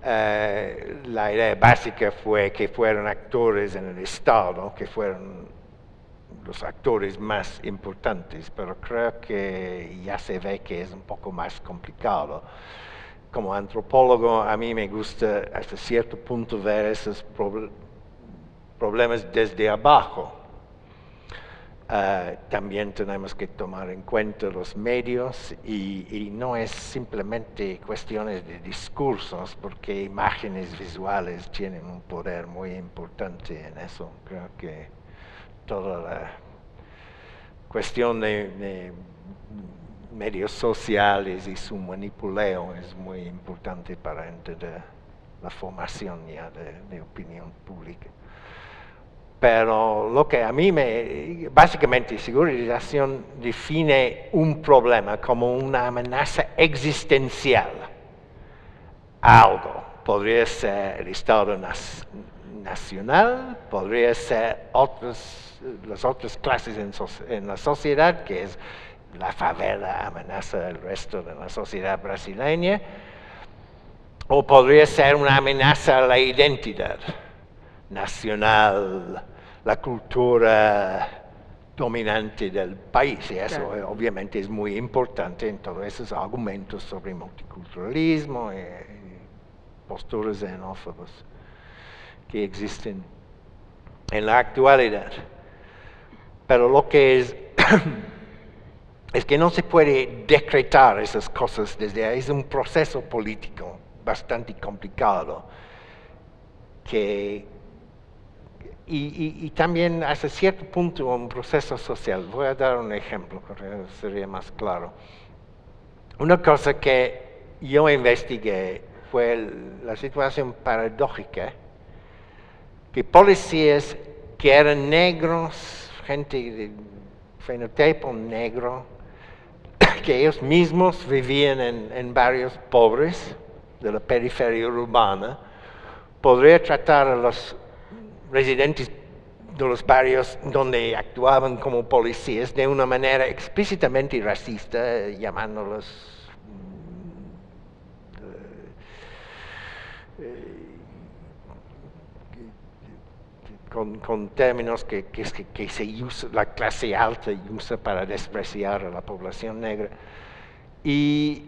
la idea básica fue que fueran actores en el Estado, que fueran los actores más importantes, pero creo que ya se ve que es un poco más complicado. Como antropólogo, a mí me gusta hasta cierto punto ver esos problemas desde abajo. También tenemos que tomar en cuenta los medios y no es simplemente cuestiones de discursos, porque imágenes visuales tienen un poder muy importante en eso. Creo que toda la cuestión de medios sociales y su manipuleo es muy importante para entender la formación ya de opinión pública. Pero lo que a mí básicamente, segurización define un problema como una amenaza existencial. Algo. Podría ser el Estado nacional, podría ser las otras clases en la sociedad, que es la favela amenaza el resto de la sociedad brasileña, o podría ser una amenaza a la identidad nacional, la cultura dominante del país, y eso claro, obviamente es muy importante en todos esos argumentos sobre multiculturalismo y posturas xenófobas que existen en la actualidad. Pero lo que es que no se puede decretar esas cosas desde ahí, es un proceso político bastante complicado y también hasta cierto punto un proceso social. Voy a dar un ejemplo, que sería más claro. Una cosa que yo investigué fue la situación paradójica que policías que eran negros, gente de fenotipo negro, que ellos mismos vivían en barrios pobres de la periferia urbana, podría tratar a los residentes de los barrios donde actuaban como policías de una manera explícitamente racista, llamándolos con términos que se usa, la clase alta usa para despreciar a la población negra. Y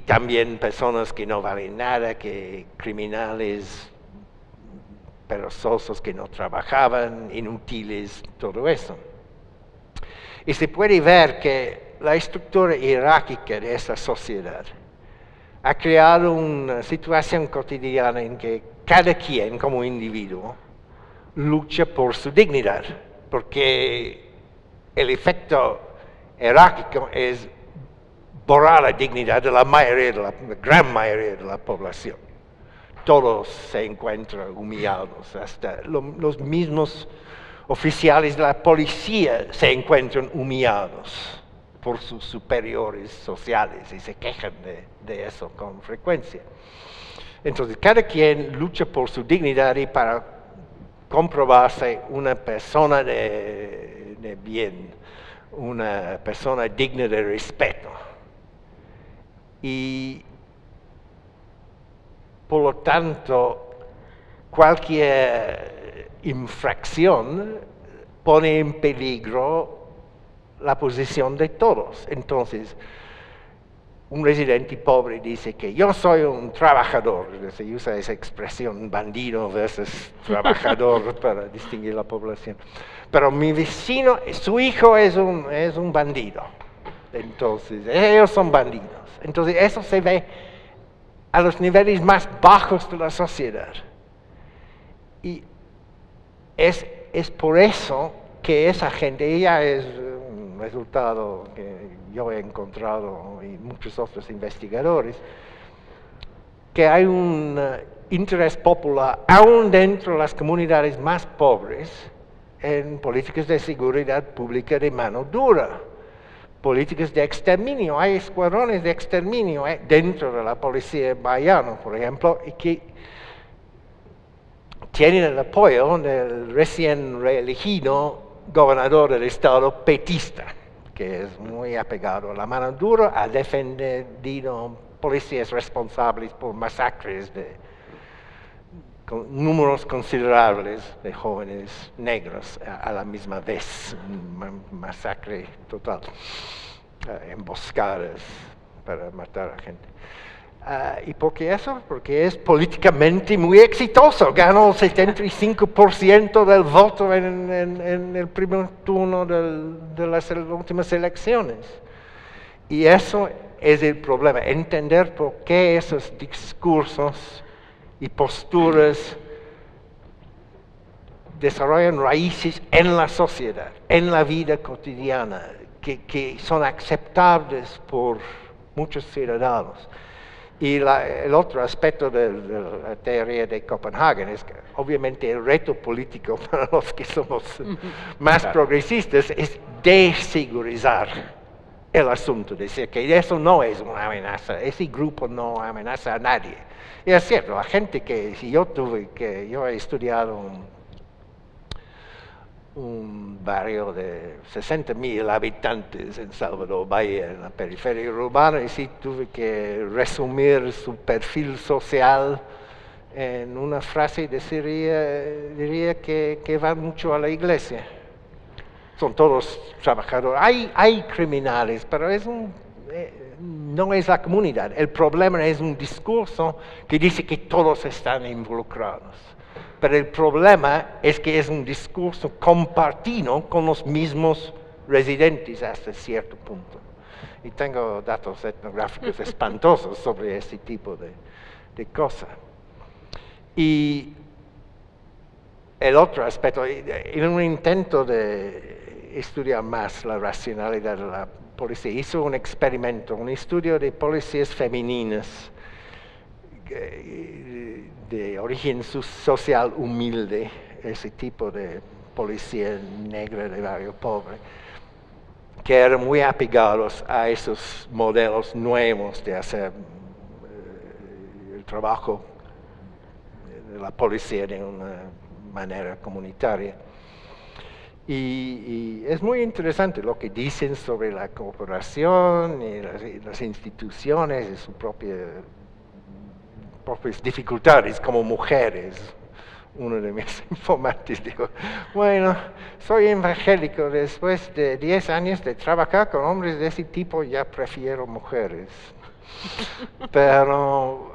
también personas que no valen nada, que criminales perezosos que no trabajaban, inútiles, todo eso. Y se puede ver que la estructura jerárquica de esa sociedad ha creado una situación cotidiana en que cada quien como individuo lucha por su dignidad, porque el efecto jerárquico es borrar la dignidad de la mayoría, de la gran mayoría de la población. Todos se encuentran humillados, hasta los mismos oficiales de la policía se encuentran humillados por sus superiores sociales y se quejan de eso con frecuencia. Entonces, cada quien lucha por su dignidad y para comprobarse una persona de bien, una persona digna de respeto. Y por lo tanto, cualquier infracción pone en peligro la posición de todos. Entonces, un residente pobre dice que yo soy un trabajador, se usa esa expresión bandido versus trabajador para distinguir la población. Pero mi vecino, su hijo es un bandido. Entonces, ellos son bandidos. Entonces, eso se ve a los niveles más bajos de la sociedad. Y es por eso que esa gente, ella es un resultado que yo he encontrado y muchos otros investigadores, que hay un interés popular, aún dentro de las comunidades más pobres, en políticas de seguridad pública de mano dura. Políticas de exterminio, hay escuadrones de exterminio dentro de la policía baiana, por ejemplo, y que tienen el apoyo del recién reelegido gobernador del estado petista, que es muy apegado a la mano dura, ha defendido policías responsables por masacres con números considerables de jóvenes negros a la misma vez, masacre total, emboscadas para matar a gente. ¿Y por qué eso? Porque es políticamente muy exitoso. Ganó el 75% del voto en el primer turno de las últimas elecciones. Y eso es el problema, entender por qué esos discursos y posturas desarrollan raíces en la sociedad, en la vida cotidiana, que son aceptables por muchos ciudadanos. Y el otro aspecto de la teoría de Copenhague es que obviamente el reto político para los que somos más progresistas es desegurizar el asunto, decir que eso no es una amenaza, ese grupo no amenaza a nadie. Y es cierto, la gente yo he estudiado un barrio de 60,000 habitantes en Salvador Bahía, en la periferia urbana, y sí tuve que resumir su perfil social en una frase, diría que van mucho a la iglesia. Son todos trabajadores. Hay criminales, pero no es la comunidad. El problema es un discurso que dice que todos están involucrados. Pero el problema es que es un discurso compartido con los mismos residentes hasta cierto punto. Y tengo datos etnográficos espantosos sobre este tipo de cosas. Y el otro aspecto, en un intento de estudiar más la racionalidad de la policía, hizo un experimento, un estudio de policías femeninas de origen social humilde, ese tipo de policía negra de barrio pobre, que eran muy apegados a esos modelos nuevos de hacer el trabajo de la policía de una manera comunitaria. Y es muy interesante lo que dicen sobre la cooperación y las instituciones y sus propias dificultades como mujeres. Uno de mis informantes dijo, bueno, soy evangélico, después de 10 años de trabajar con hombres de ese tipo ya prefiero mujeres. Pero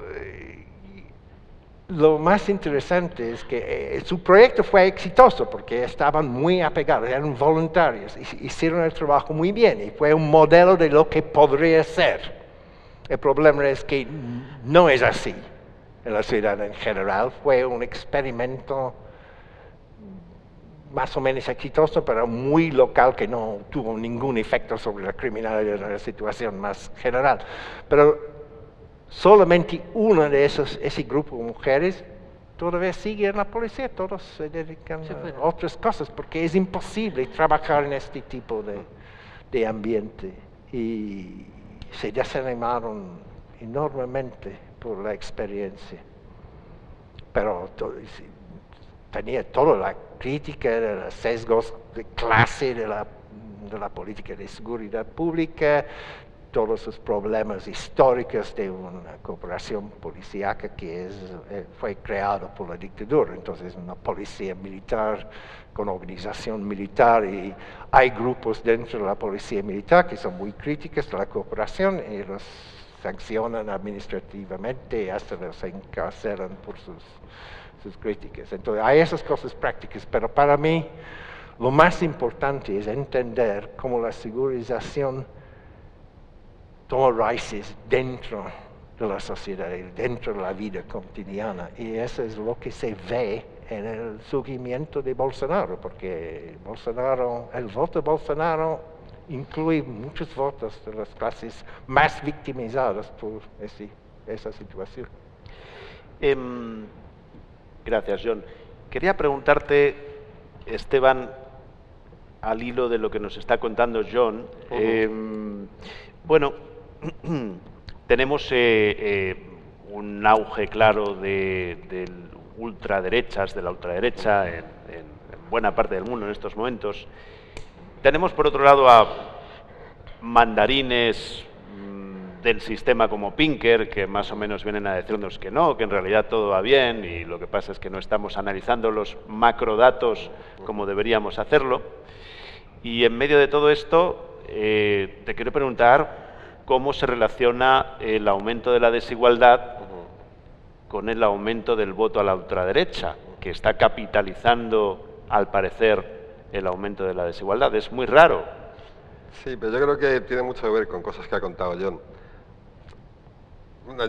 lo más interesante es que su proyecto fue exitoso porque estaban muy apegados, eran voluntarios, hicieron el trabajo muy bien y fue un modelo de lo que podría ser. El problema es que no es así en la ciudad en general, fue un experimento más o menos exitoso, pero muy local que no tuvo ningún efecto sobre la criminalidad de la situación más general. Pero solamente una de ese grupo de mujeres todavía sigue en la policía, todos se dedican a otras cosas, porque es imposible trabajar en este tipo de ambiente. Y se desanimaron enormemente por la experiencia. Pero tenía toda la crítica de los sesgos de clase de la política de seguridad pública, todos los problemas históricos de una cooperación policíaca que fue creada por la dictadura. Entonces, una policía militar con organización militar, y hay grupos dentro de la policía militar que son muy críticos de la cooperación y los sancionan administrativamente y hasta los encarcelan por sus críticas. Entonces, hay esas cosas prácticas, pero para mí lo más importante es entender cómo la segurización toma raíces dentro de la sociedad, dentro de la vida cotidiana, y eso es lo que se ve en el surgimiento de Bolsonaro, porque el voto de Bolsonaro incluye muchos votos de las clases más victimizadas por esa situación. Gracias, John. Quería preguntarte, Esteban, al hilo de lo que nos está contando John, bueno, tenemos un auge claro de ultraderechas, de la ultraderecha en buena parte del mundo en estos momentos. Tenemos por otro lado a mandarines del sistema como Pinker, que más o menos vienen a decirnos que no, que en realidad todo va bien y lo que pasa es que no estamos analizando los macrodatos como deberíamos hacerlo. Y en medio de todo esto, te quiero preguntar cómo se relaciona el aumento de la desigualdad con el aumento del voto a la ultraderecha, que está capitalizando, al parecer, el aumento de la desigualdad. Es muy raro. Sí, pero yo creo que tiene mucho que ver con cosas que ha contado John.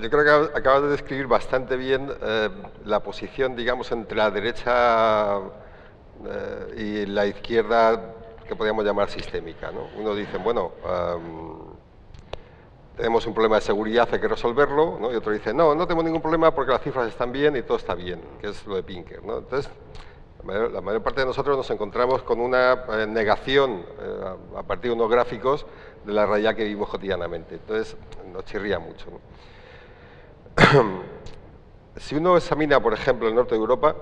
Yo creo que acabas de describir bastante bien la posición, digamos, entre la derecha y la izquierda, que podríamos llamar sistémica, ¿no? Uno dice, bueno, tenemos un problema de seguridad, hay que resolverlo, ¿no? Y otro dice, no, no tenemos ningún problema porque las cifras están bien y todo está bien, que es lo de Pinker, ¿no? Entonces, la mayor parte de nosotros nos encontramos con una negación a partir de unos gráficos de la realidad que vivimos cotidianamente. Entonces, nos chirría mucho, ¿no? Si uno examina, por ejemplo, el norte de Europa,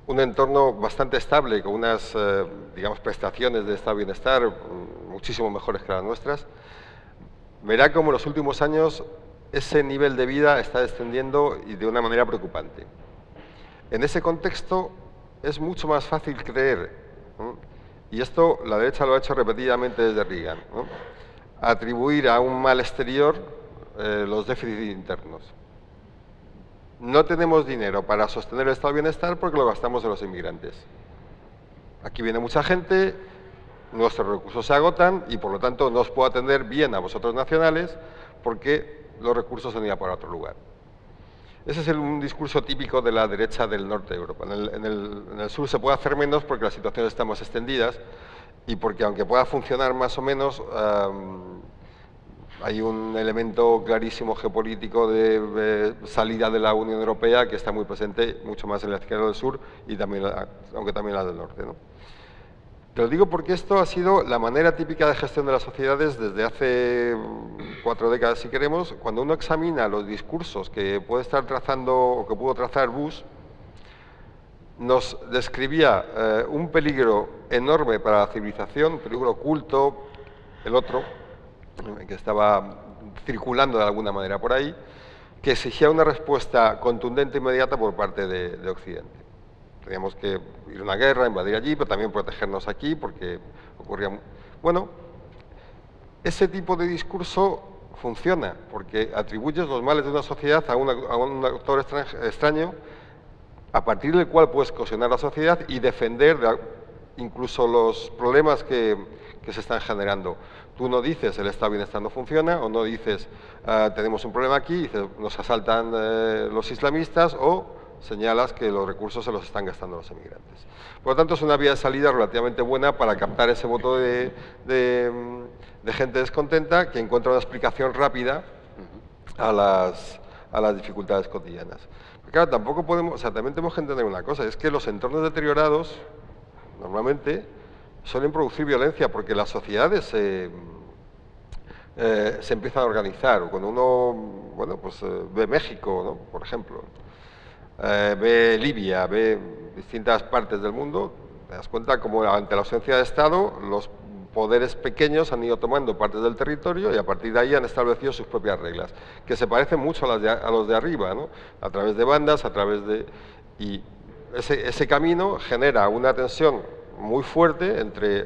un entorno bastante estable, con unas, digamos, prestaciones de estado de bienestar muchísimo mejores que las nuestras, verá cómo en los últimos años ese nivel de vida está descendiendo y de una manera preocupante. En ese contexto es mucho más fácil creer, ¿no? Y esto la derecha lo ha hecho repetidamente desde Reagan, ¿no? Atribuir a un mal exterior los déficits internos. No tenemos dinero para sostener el estado de bienestar porque lo gastamos en los inmigrantes. Aquí viene mucha gente, nuestros recursos se agotan y por lo tanto no os puedo atender bien a vosotros nacionales porque los recursos se han ido para otro lugar. Ese es un discurso típico de la derecha del norte de Europa. En el sur se puede hacer menos porque las situaciones están más extendidas y porque aunque pueda funcionar más o menos, hay un elemento clarísimo geopolítico de salida de la Unión Europea que está muy presente, mucho más en la izquierda del sur, y también, aunque también la del norte, ¿no? Te lo digo porque esto ha sido la manera típica de gestión de las sociedades desde hace 4 décadas, si queremos. Cuando uno examina los discursos que puede estar trazando o que pudo trazar Bush, nos describía un peligro enorme para la civilización, un peligro oculto, el otro, que estaba circulando de alguna manera por ahí, que exigía una respuesta contundente e inmediata por parte de Occidente. Teníamos que ir a una guerra, invadir allí, pero también protegernos aquí, porque ocurría... Bueno, ese tipo de discurso funciona, porque atribuyes los males de una sociedad a un actor extraño, a partir del cual puedes cohesionar la sociedad y defender incluso los problemas que se están generando. Tú no dices el estado de bienestar no funciona, o no dices tenemos un problema aquí, dices nos asaltan los islamistas, o señalas que los recursos se los están gastando los emigrantes. Por lo tanto, es una vía de salida relativamente buena para captar ese voto de gente descontenta que encuentra una explicación rápida a las dificultades cotidianas. Pero claro, tampoco podemos, o sea, también tenemos que entender una cosa, es que los entornos deteriorados normalmente suelen producir violencia porque las sociedades se empiezan a organizar. Cuando uno, bueno, pues ve México, ¿no?, por ejemplo, ve Libia, ve distintas partes del mundo, te das cuenta como ante la ausencia de Estado los poderes pequeños han ido tomando partes del territorio y a partir de ahí han establecido sus propias reglas, que se parecen mucho a los de arriba, ¿no?, a través de bandas, a través de... Y ese camino genera una tensión muy fuerte entre,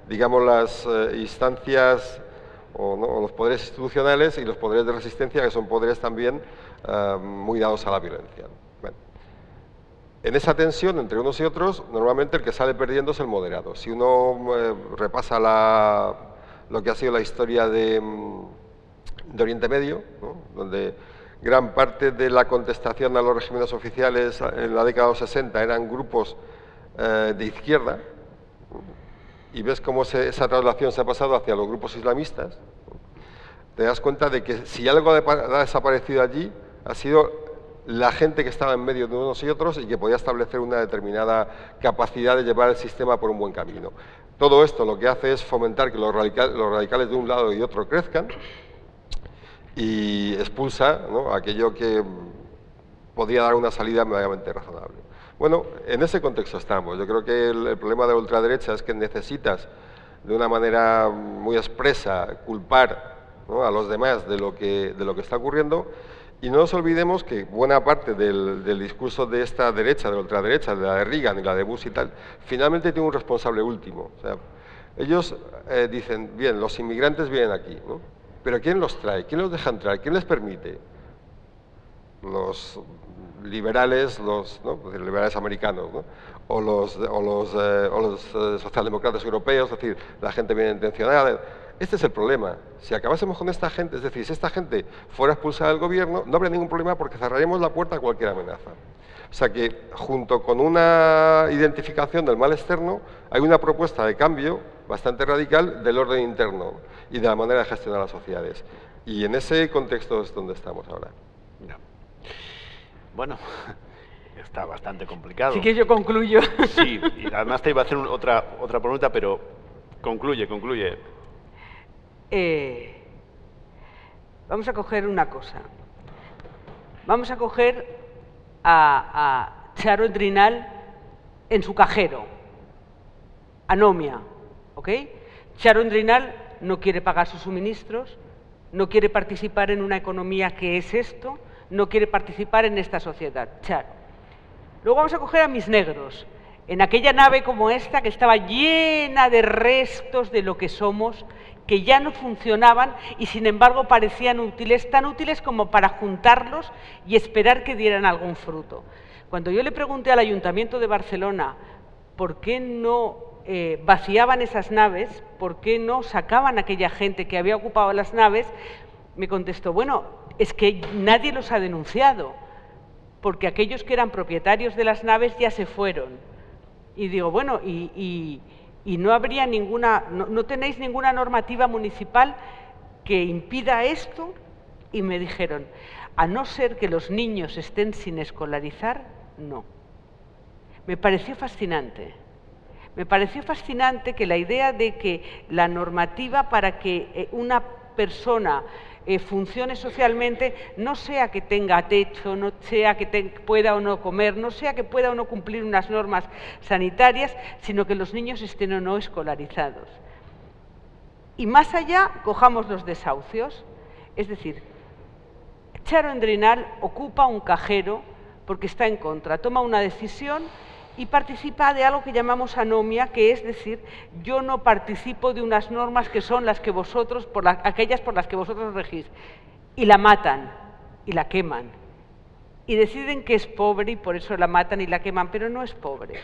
digamos, las instancias o los poderes institucionales y los poderes de resistencia, que son poderes también muy dados a la violencia. Bueno, en esa tensión entre unos y otros, normalmente el que sale perdiendo es el moderado. Si uno repasa lo que ha sido la historia de Oriente Medio, ¿no?, donde gran parte de la contestación a los regímenes oficiales en la década de los 60 eran grupos de izquierda, y ves cómo esa traslación se ha pasado hacia los grupos islamistas, te das cuenta de que si algo ha desaparecido allí, ha sido la gente que estaba en medio de unos y otros y que podía establecer una determinada capacidad de llevar el sistema por un buen camino. Todo esto lo que hace es fomentar que los radicales de un lado y otro crezcan y expulsa, ¿no?, aquello que podía dar una salida medianamente razonable. Bueno, en ese contexto estamos. Yo creo que el problema de la ultraderecha es que necesitas, de una manera muy expresa, culpar, ¿no?, a los demás de lo que está ocurriendo, y no nos olvidemos que buena parte del discurso de esta derecha, de la ultraderecha, de la de Reagan y la de Bush y tal, finalmente tiene un responsable último. O sea, ellos dicen, bien, los inmigrantes vienen aquí, ¿no?, pero ¿quién los trae? ¿Quién los deja entrar? ¿Quién les permite? Los liberales, los liberales americanos, ¿no?, o los socialdemócratas europeos, es decir, la gente bien intencionada. Este es el problema. Si acabásemos con esta gente, es decir, si esta gente fuera expulsada del gobierno, no habría ningún problema porque cerraríamos la puerta a cualquier amenaza. O sea que, junto con una identificación del mal externo, hay una propuesta de cambio bastante radical del orden interno y de la manera de gestionar las sociedades. Y en ese contexto es donde estamos ahora. No. Bueno, está bastante complicado. Así que yo concluyo. Sí, y además te iba a hacer otra pregunta, pero concluye. Vamos a coger una cosa. Vamos a coger a Charo Drinal en su cajero. Anomia, ¿ok? Charo Drinal no quiere pagar sus suministros, no quiere participar en una economía que es esto, no quiere participar en esta sociedad. Charo. Luego vamos a coger a mis negros, en aquella nave como esta que estaba llena de restos de lo que somos, que ya no funcionaban y sin embargo parecían útiles, tan útiles como para juntarlos y esperar que dieran algún fruto. Cuando yo le pregunté al Ayuntamiento de Barcelona por qué no vaciaban esas naves, por qué no sacaban a aquella gente que había ocupado las naves, me contestó, bueno, es que nadie los ha denunciado, porque aquellos que eran propietarios de las naves ya se fueron. Y digo, bueno, y no habría no tenéis ninguna normativa municipal que impida esto. Y me dijeron, a no ser que los niños estén sin escolarizar, no. Me pareció fascinante. Me pareció fascinante que la idea de que la normativa para que una persona funcione socialmente no sea que tenga techo, no sea que pueda o no comer, no sea que pueda o no cumplir unas normas sanitarias, sino que los niños estén o no escolarizados. Y más allá, cojamos los desahucios. Es decir, Charo Drinal ocupa un cajero porque está en contra, toma una decisión y participa de algo que llamamos anomia, que es decir, yo no participo de unas normas que son las que vosotros, aquellas por las que vosotros regís, y la matan, y la queman, y deciden que es pobre y por eso la matan y la queman, pero no es pobre.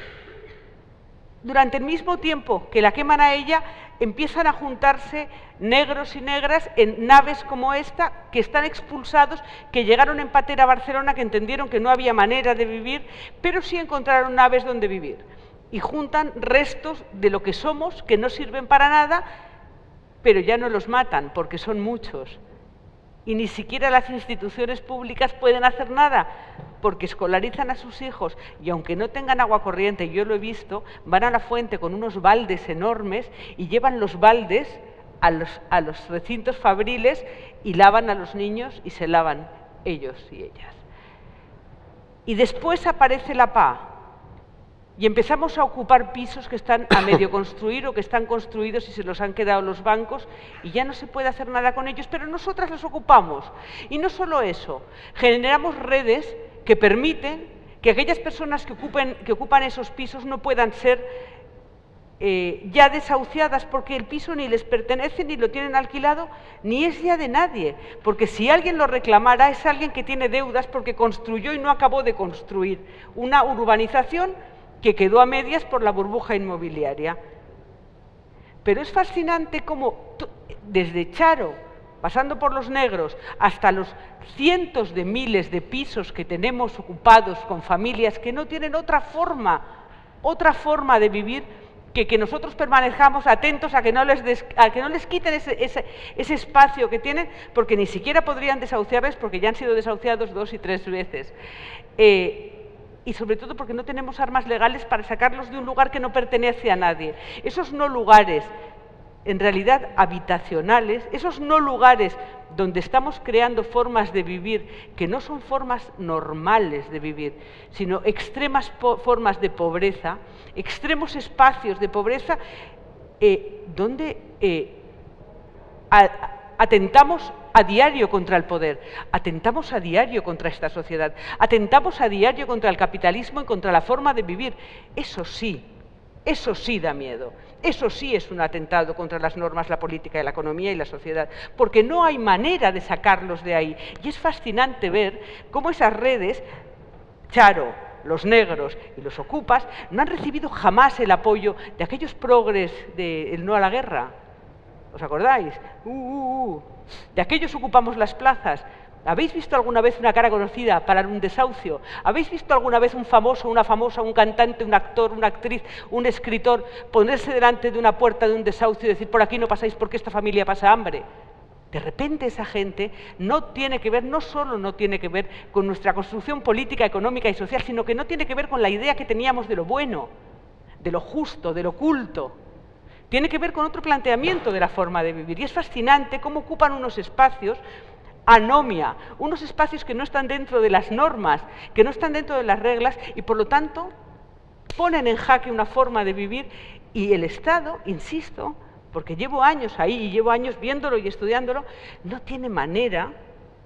Durante el mismo tiempo que la queman a ella, empiezan a juntarse negros y negras en naves como esta, que están expulsados, que llegaron en patera a Barcelona, que entendieron que no había manera de vivir, pero sí encontraron naves donde vivir. Y juntan restos de lo que somos, que no sirven para nada, pero ya no los matan, porque son muchos. Y ni siquiera las instituciones públicas pueden hacer nada, porque escolarizan a sus hijos y aunque no tengan agua corriente, yo lo he visto, van a la fuente con unos baldes enormes y llevan los baldes a los recintos fabriles y lavan a los niños y se lavan ellos y ellas. Y después aparece la PA y empezamos a ocupar pisos que están a medio construir o que están construidos y se los han quedado los bancos y ya no se puede hacer nada con ellos, pero nosotras los ocupamos. Y no solo eso, generamos redes que permiten que aquellas personas que ocupan esos pisos no puedan ser ya desahuciadas porque el piso ni les pertenece, ni lo tienen alquilado, ni es ya de nadie. Porque si alguien lo reclamara, es alguien que tiene deudas porque construyó y no acabó de construir una urbanización que quedó a medias por la burbuja inmobiliaria. Pero es fascinante cómo desde Charo, pasando por los negros, hasta los cientos de miles de pisos que tenemos ocupados con familias que no tienen otra forma de vivir que nosotros permanezcamos atentos a que no les quiten ese espacio que tienen, porque ni siquiera podrían desahuciarles porque ya han sido desahuciados 2 y 3 veces. Y sobre todo porque no tenemos armas legales para sacarlos de un lugar que no pertenece a nadie. Esos no lugares en realidad habitacionales, esos no lugares donde estamos creando formas de vivir que no son formas normales de vivir, sino extremas formas de pobreza, extremos espacios de pobreza, donde atentamos a diario contra el poder, atentamos a diario contra esta sociedad, atentamos a diario contra el capitalismo y contra la forma de vivir. Eso sí da miedo. Eso sí es un atentado contra las normas, la política, la economía y la sociedad, porque no hay manera de sacarlos de ahí. Y es fascinante ver cómo esas redes, Charo, los negros y los ocupas, no han recibido jamás el apoyo de aquellos progres del no a la guerra. ¿Os acordáis? De aquellos ocupamos las plazas. ¿Habéis visto alguna vez una cara conocida parar un desahucio? ¿Habéis visto alguna vez un famoso, una famosa, un cantante, un actor, una actriz, un escritor ponerse delante de una puerta de un desahucio y decir por aquí no pasáis porque esta familia pasa hambre? De repente esa gente no tiene que ver, no solo no tiene que ver con nuestra construcción política, económica y social, sino que no tiene que ver con la idea que teníamos de lo bueno, de lo justo, de lo culto. Tiene que ver con otro planteamiento de la forma de vivir. Y es fascinante cómo ocupan unos espacios anomia, unos espacios que no están dentro de las normas, que no están dentro de las reglas y por lo tanto ponen en jaque una forma de vivir y el Estado, insisto, porque llevo años ahí y llevo años viéndolo y estudiándolo, no tiene manera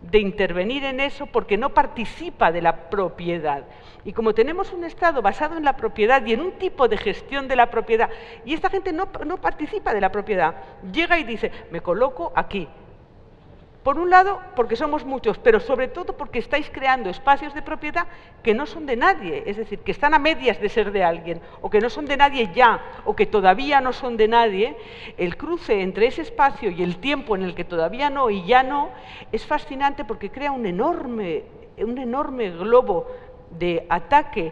de intervenir en eso porque no participa de la propiedad. Y como tenemos un Estado basado en la propiedad y en un tipo de gestión de la propiedad, y esta gente no participa de la propiedad, llega y dice, me coloco aquí. Por un lado, porque somos muchos, pero sobre todo porque estáis creando espacios de propiedad que no son de nadie, es decir, que están a medias de ser de alguien, o que no son de nadie ya, o que todavía no son de nadie. El cruce entre ese espacio y el tiempo en el que todavía no y ya no, es fascinante porque crea un enorme globo de ataque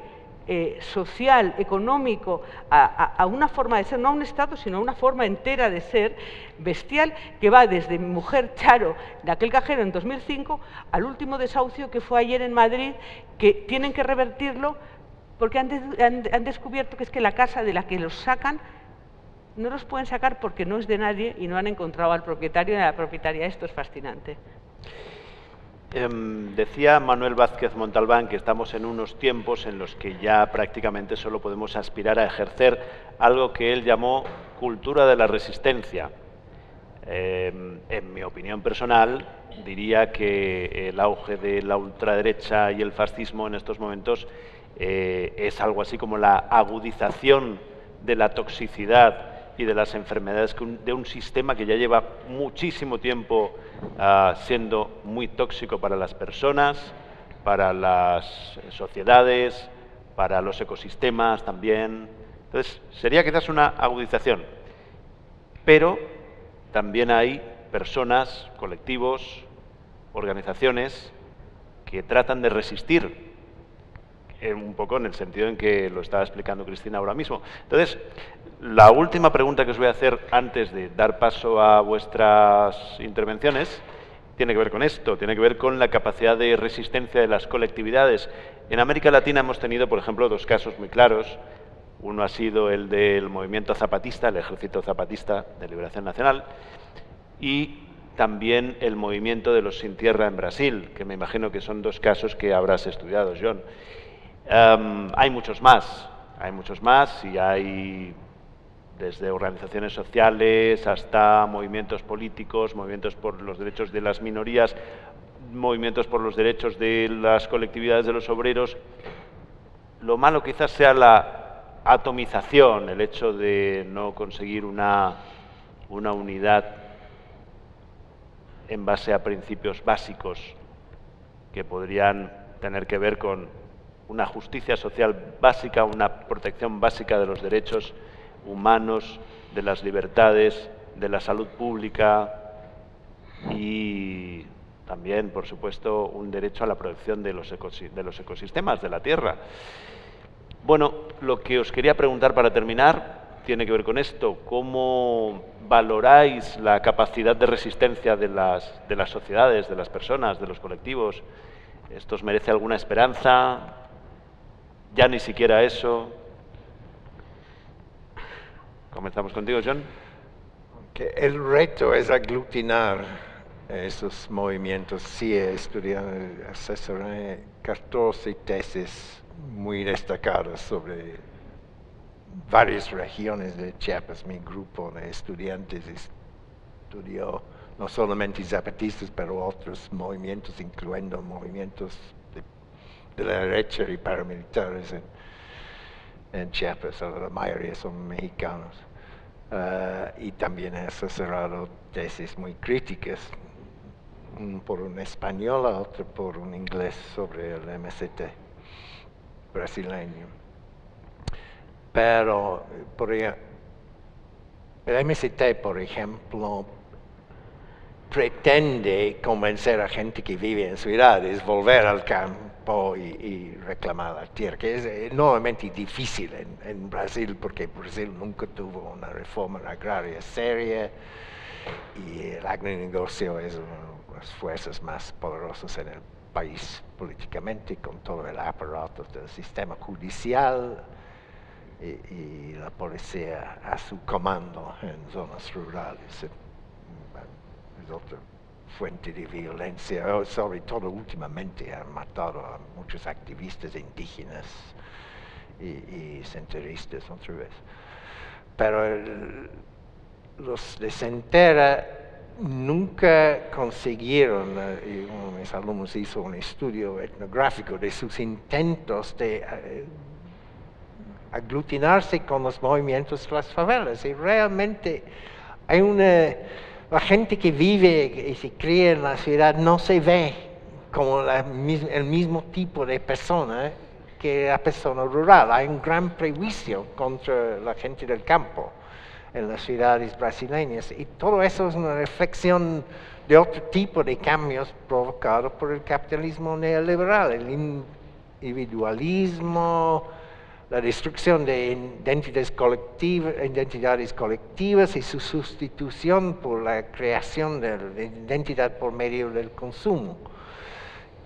social, económico, a una forma de ser, no a un Estado, sino a una forma entera de ser bestial, que va desde mi mujer Charo, de aquel cajero en 2005, al último desahucio que fue ayer en Madrid, que tienen que revertirlo porque han descubierto que es que la casa de la que los sacan, no los pueden sacar porque no es de nadie y no han encontrado al propietario ni a la propietaria. Esto es fascinante. Decía Manuel Vázquez Montalbán que estamos en unos tiempos en los que ya prácticamente solo podemos aspirar a ejercer algo que él llamó cultura de la resistencia. En mi opinión personal, diría que el auge de la ultraderecha y el fascismo en estos momentos es algo así como la agudización de la toxicidad y de las enfermedades de un sistema que ya lleva muchísimo tiempo siendo muy tóxico para las personas, para las sociedades, para los ecosistemas también. Entonces, sería quizás una agudización, pero también hay personas, colectivos, organizaciones que tratan de resistir, un poco en el sentido en que lo estaba explicando Cristina ahora mismo. Entonces, la última pregunta que os voy a hacer antes de dar paso a vuestras intervenciones tiene que ver con esto, tiene que ver con la capacidad de resistencia de las colectividades. En América Latina hemos tenido, por ejemplo, dos casos muy claros. Uno ha sido el del movimiento zapatista, el Ejército Zapatista de Liberación Nacional, y también el movimiento de los Sin Tierra en Brasil, que me imagino que son dos casos que habrás estudiado, John. Hay muchos más y hay desde organizaciones sociales hasta movimientos políticos, movimientos por los derechos de las minorías, movimientos por los derechos de las colectividades de los obreros. Lo malo quizás sea la atomización, el hecho de no conseguir una unidad en base a principios básicos que podrían tener que ver con una justicia social básica, una protección básica de los derechos humanos, de las libertades, de la salud pública y también, por supuesto, un derecho a la protección de los ecosistemas, de la tierra. Bueno, lo que os quería preguntar para terminar tiene que ver con esto. ¿Cómo valoráis la capacidad de resistencia de las sociedades, de las personas, de los colectivos? ¿Esto os merece alguna esperanza? ¿Ya ni siquiera eso? Comenzamos contigo, John. que el reto es aglutinar esos movimientos. Sí, he estudiado, asesoré 14 tesis muy destacadas sobre varias regiones de Chiapas. Mi grupo de estudiantes estudió no solamente zapatistas, pero otros movimientos, incluyendo movimientos de la derecha y paramilitares en Chiapas. La mayoría son mexicanos. Y también he asesorado tesis muy críticas, por un español, otro por un inglés, sobre el MST brasileño. Pero el MST, por ejemplo, pretende convencer a gente que vive en ciudades volver al campo y reclamar la tierra, que es enormemente difícil en Brasil, porque Brasil nunca tuvo una reforma agraria seria y el agronegocio es una de las fuerzas más poderosas en el país políticamente, con todo el aparato del sistema judicial y la policía a su comando en zonas rurales. Es otra fuente de violencia, sobre todo últimamente han matado a muchos activistas indígenas y senderistas otra vez. Pero los de Centera nunca consiguieron, y uno de mis alumnos hizo un estudio etnográfico de sus intentos de aglutinarse con los movimientos de las favelas, y realmente hay la gente que vive y se cría en la ciudad no se ve como el mismo tipo de persona que la persona rural. Hay un gran prejuicio contra la gente del campo en las ciudades brasileñas, y todo eso es una reflexión de otro tipo de cambios provocados por el capitalismo neoliberal, el individualismo, la destrucción de identidades colectivas y su sustitución por la creación de la identidad por medio del consumo.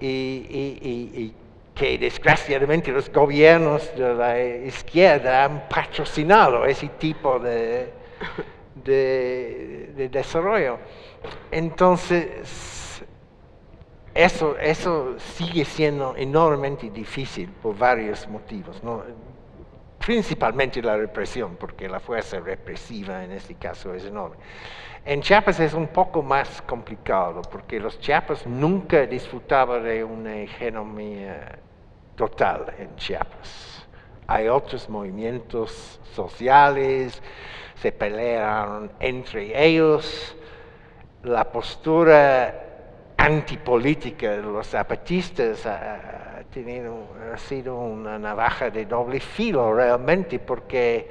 Y que desgraciadamente los gobiernos de la izquierda han patrocinado ese tipo de desarrollo. Entonces, eso sigue siendo enormemente difícil por varios motivos, ¿no? Principalmente la represión, porque la fuerza represiva en este caso es enorme. En Chiapas es un poco más complicado, porque los Chiapas nunca disfrutaban de una hegemonía total en Chiapas. Hay otros movimientos sociales, se pelearon entre ellos. La postura antipolítica de los zapatistas ha sido una navaja de doble filo realmente, porque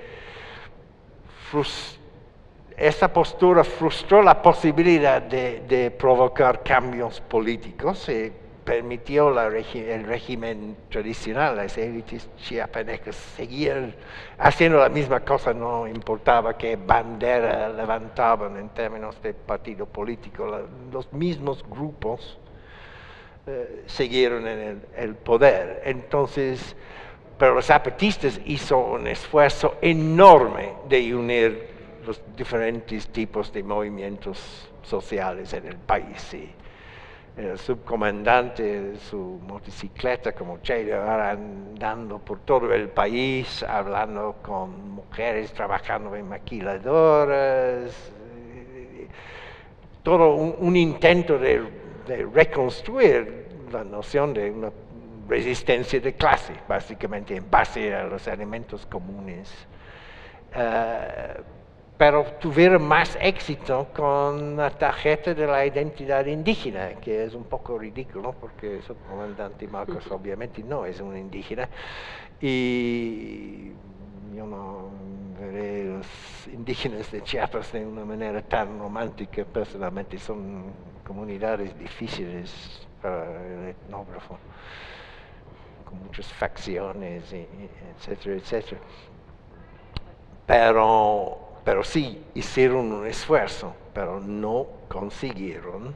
esta postura frustró la posibilidad de provocar cambios políticos y permitió el régimen tradicional, las élites chiapanecas, seguir haciendo la misma cosa, no importaba qué bandera levantaban en términos de partido político, los mismos grupos siguieron en el poder. Entonces, pero los zapatistas hizo un esfuerzo enorme de unir los diferentes tipos de movimientos sociales en el país. Y el subcomandante de su motocicleta como Che Guevara andando por todo el país, hablando con mujeres, trabajando en maquiladoras, todo un intento de reconstruir la noción de una resistencia de clase, básicamente en base a los elementos comunes. Pero tuvieron más éxito con la tarjeta de la identidad indígena, que es un poco ridículo, porque el subcomandante Marcos obviamente no es un indígena, y yo no veré los indígenas de Chiapas de una manera tan romántica. Personalmente son comunidades difíciles para el etnógrafo, con muchas facciones, etcétera, etcétera. Pero sí hicieron un esfuerzo, pero no consiguieron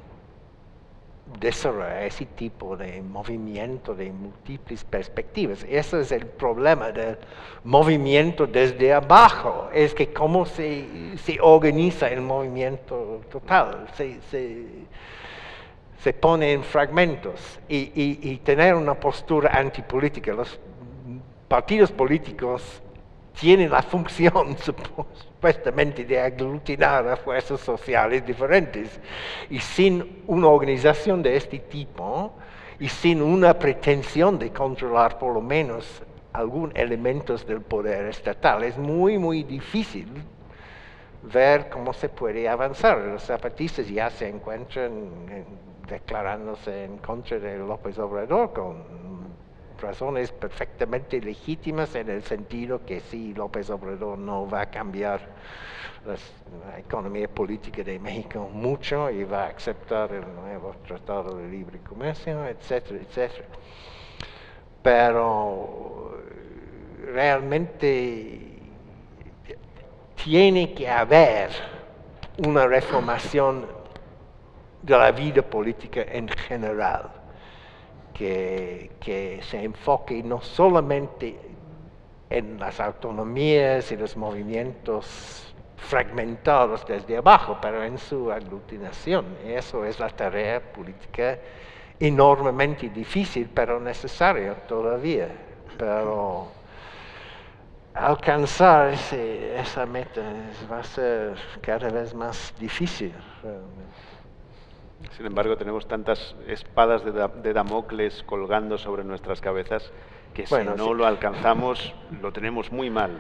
desarrollar ese tipo de movimiento de múltiples perspectivas. Ese es el problema del movimiento desde abajo, es que cómo se organiza el movimiento total, se pone en fragmentos y tener una postura antipolítica. Los partidos políticos tienen la función supuestamente de aglutinar a fuerzas sociales diferentes, y sin una organización de este tipo y sin una pretensión de controlar por lo menos algunos elementos del poder estatal, es muy, muy difícil ver cómo se puede avanzar. Los zapatistas ya se encuentran declarándose en contra de López Obrador con razones perfectamente legítimas, en el sentido que si López Obrador no va a cambiar la economía política de México mucho y va a aceptar el nuevo Tratado de Libre Comercio, etcétera, etcétera. Pero realmente tiene que haber una reformación de la vida política en general, que se enfoque no solamente en las autonomías y los movimientos fragmentados desde abajo, pero en su aglutinación. Eso es la tarea política enormemente difícil, pero necesaria todavía. Pero alcanzar esa meta va a ser cada vez más difícil, realmente. Sin embargo, tenemos tantas espadas de Damocles colgando sobre nuestras cabezas que Bueno, si no sí. lo alcanzamos, lo tenemos muy mal.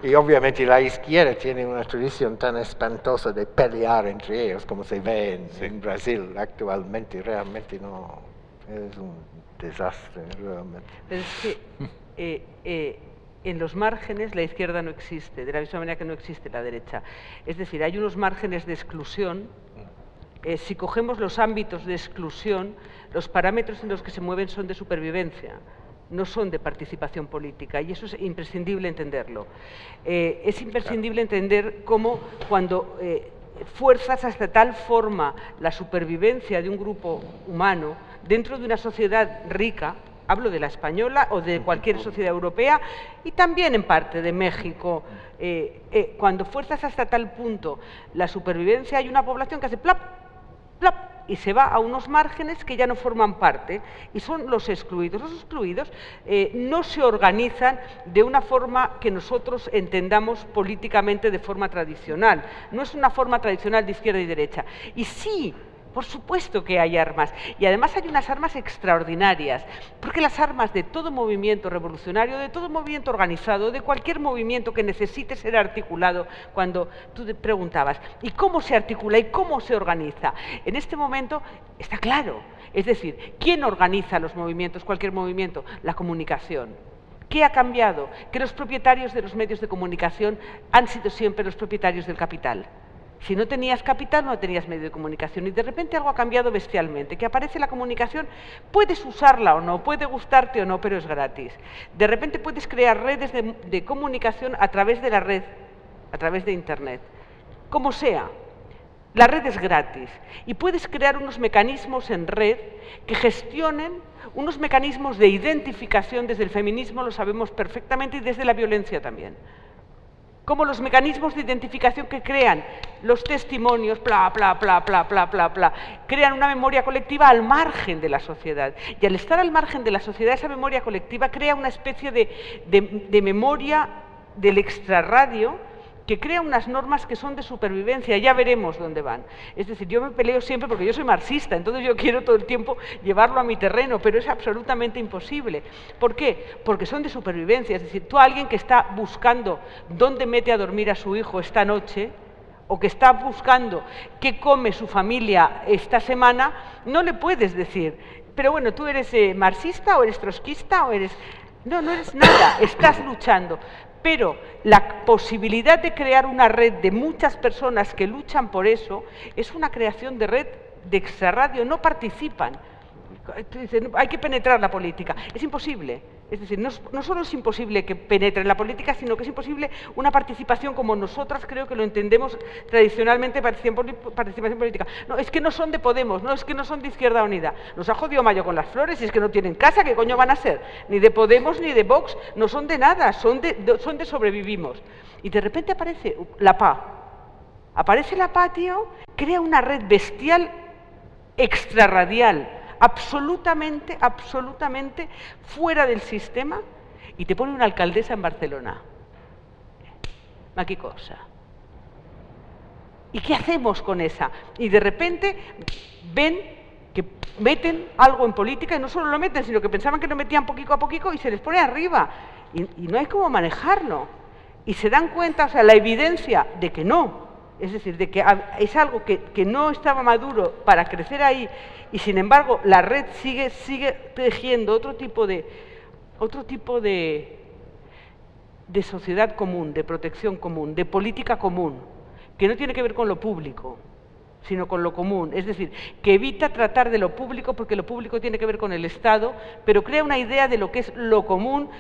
Y obviamente la izquierda tiene una tradición tan espantosa de pelear entre ellos, como se ve en Brasil actualmente. Realmente no, es un desastre, realmente. Pero es que en los márgenes la izquierda no existe, de la misma manera que no existe la derecha. Es decir, hay unos márgenes de exclusión. Si cogemos los ámbitos de exclusión, los parámetros en los que se mueven son de supervivencia, no son de participación política, y eso es imprescindible entenderlo. Es imprescindible entender cómo cuando fuerzas hasta tal forma la supervivencia de un grupo humano dentro de una sociedad rica, hablo de la española o de cualquier sociedad europea y también en parte de México, cuando fuerzas hasta tal punto la supervivencia, hay una población que hace plap, plap, y se va a unos márgenes que ya no forman parte, y son los excluidos. Los excluidos no se organizan de una forma que nosotros entendamos políticamente de forma tradicional. No es una forma tradicional de izquierda y derecha. Y sí, por supuesto que hay armas, y además hay unas armas extraordinarias, porque las armas de todo movimiento revolucionario, de todo movimiento organizado, de cualquier movimiento que necesite ser articulado, cuando tú te preguntabas, ¿y cómo se articula y cómo se organiza? En este momento está claro, es decir, ¿quién organiza los movimientos, cualquier movimiento? La comunicación. ¿Qué ha cambiado? Que los propietarios de los medios de comunicación han sido siempre los propietarios del capital. Si no tenías capital, no tenías medio de comunicación, y de repente algo ha cambiado bestialmente, que aparece la comunicación, puedes usarla o no, puede gustarte o no, pero es gratis. De repente puedes crear redes de comunicación a través de la red, a través de Internet, como sea. La red es gratis y puedes crear unos mecanismos en red que gestionen unos mecanismos de identificación. Desde el feminismo lo sabemos perfectamente, y desde la violencia también. Como los mecanismos de identificación que crean los testimonios, bla, bla, bla, bla, bla, bla, bla, crean una memoria colectiva al margen de la sociedad. Y al estar al margen de la sociedad, esa memoria colectiva crea una especie de memoria del extrarradio, que crea unas normas que son de supervivencia. Ya veremos dónde van. Es decir, yo me peleo siempre porque yo soy marxista, entonces yo quiero todo el tiempo llevarlo a mi terreno, pero es absolutamente imposible. ¿Por qué? Porque son de supervivencia. Es decir, tú a alguien que está buscando dónde mete a dormir a su hijo esta noche, o que está buscando qué come su familia esta semana, no le puedes decir, pero bueno, ¿tú eres marxista o eres trotskista o eres...? No, no eres nada, estás luchando. Pero la posibilidad de crear una red de muchas personas que luchan por eso es una creación de red de extrarradio, no participan. Hay que penetrar la política. Es imposible. Es decir, no solo es imposible que penetre en la política, sino que es imposible una participación como nosotras creo que lo entendemos tradicionalmente, participación política. No, es que no son de Podemos, no, es que no son de Izquierda Unida. Nos ha jodido Mayo con las flores, y es que no tienen casa, ¿qué coño van a ser? Ni de Podemos ni de Vox, no son de nada, son de sobrevivimos. Y de repente aparece la PA. Aparece la PA, tío, crea una red bestial extrarradial, absolutamente fuera del sistema, y te pone una alcaldesa en Barcelona. Ma qué cosa. ¿Y qué hacemos con esa? Y de repente ven que meten algo en política, y no solo lo meten, sino que pensaban que lo metían poquito a poquito y se les pone arriba. Y no hay cómo manejarlo. Y se dan cuenta, o sea, la evidencia de que no. Es decir, de que es algo que no estaba maduro para crecer ahí, y sin embargo la red sigue tejiendo otro tipo de sociedad común, de protección común, de política común, que no tiene que ver con lo público, sino con lo común. Es decir, que evita tratar de lo público, porque lo público tiene que ver con el Estado, pero crea una idea de lo que es lo común,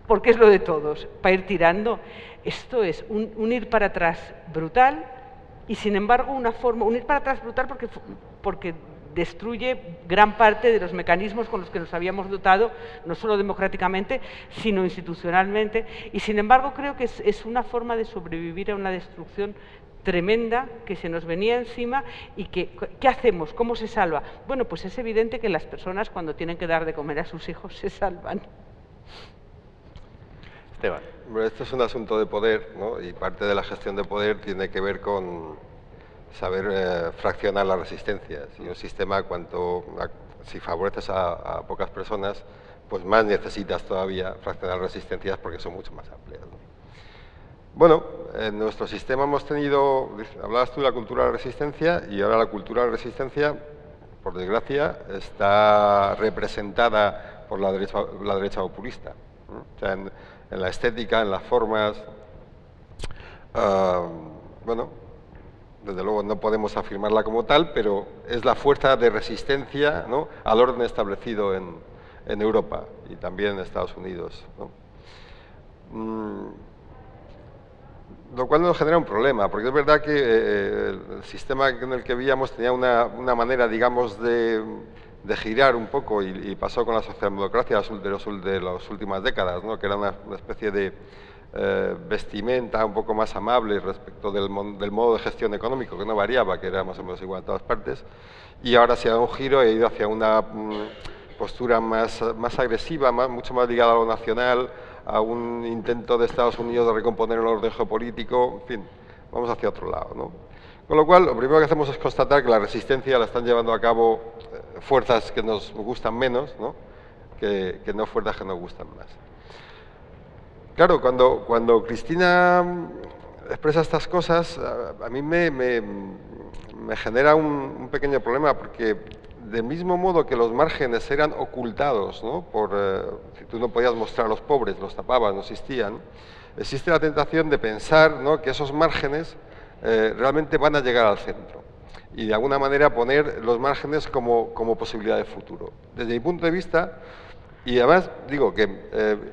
porque es lo de todos, para ir tirando. Esto es un ir para atrás brutal, y sin embargo un ir para atrás brutal porque destruye gran parte de los mecanismos con los que nos habíamos dotado, no solo democráticamente, sino institucionalmente, y sin embargo creo que es una forma de sobrevivir a una destrucción tremenda que se nos venía encima. Y ¿qué hacemos? ¿Cómo se salva? Bueno, pues es evidente que las personas, cuando tienen que dar de comer a sus hijos, se salvan. Esteban. Bueno, esto es un asunto de poder, ¿no? Y parte de la gestión de poder tiene que ver con saber fraccionar las resistencias. Y un sistema, si favoreces a pocas personas, pues más necesitas todavía fraccionar resistencias, porque son mucho más amplias, ¿no? Bueno, en nuestro sistema hemos tenido, hablabas tú de la cultura de resistencia, y ahora la cultura de resistencia, por desgracia, está representada por la derecha populista, ¿no? O sea, en la estética, en las formas, bueno, desde luego no podemos afirmarla como tal, pero es la fuerza de resistencia, ¿no?, al orden establecido en Europa y también en Estados Unidos, ¿no? Lo cual nos genera un problema, porque es verdad que el sistema en el que vivíamos tenía una manera, digamos, de girar un poco, y pasó con la socialdemocracia de las últimas décadas, ¿no?, que era una especie de vestimenta un poco más amable respecto del modo de gestión económico, que no variaba, que era más o menos igual en todas partes, y ahora se ha dado un giro e ha ido hacia una postura más agresiva, mucho más ligada a lo nacional, a un intento de Estados Unidos de recomponer el orden geopolítico, en fin, vamos hacia otro lado, ¿no? Con lo cual, lo primero que hacemos es constatar que la resistencia la están llevando a cabo fuerzas que nos gustan menos, ¿no?, que no fuerzas que nos gustan más. Claro, cuando Cristina expresa estas cosas, a mí me genera un pequeño problema, porque del mismo modo que los márgenes eran ocultados, ¿no?, si tú no podías mostrar a los pobres, los tapabas, no existían, existe la tentación de pensar, ¿no?, que esos márgenes realmente van a llegar al centro, y de alguna manera poner los márgenes como posibilidad de futuro. Desde mi punto de vista, y además digo que...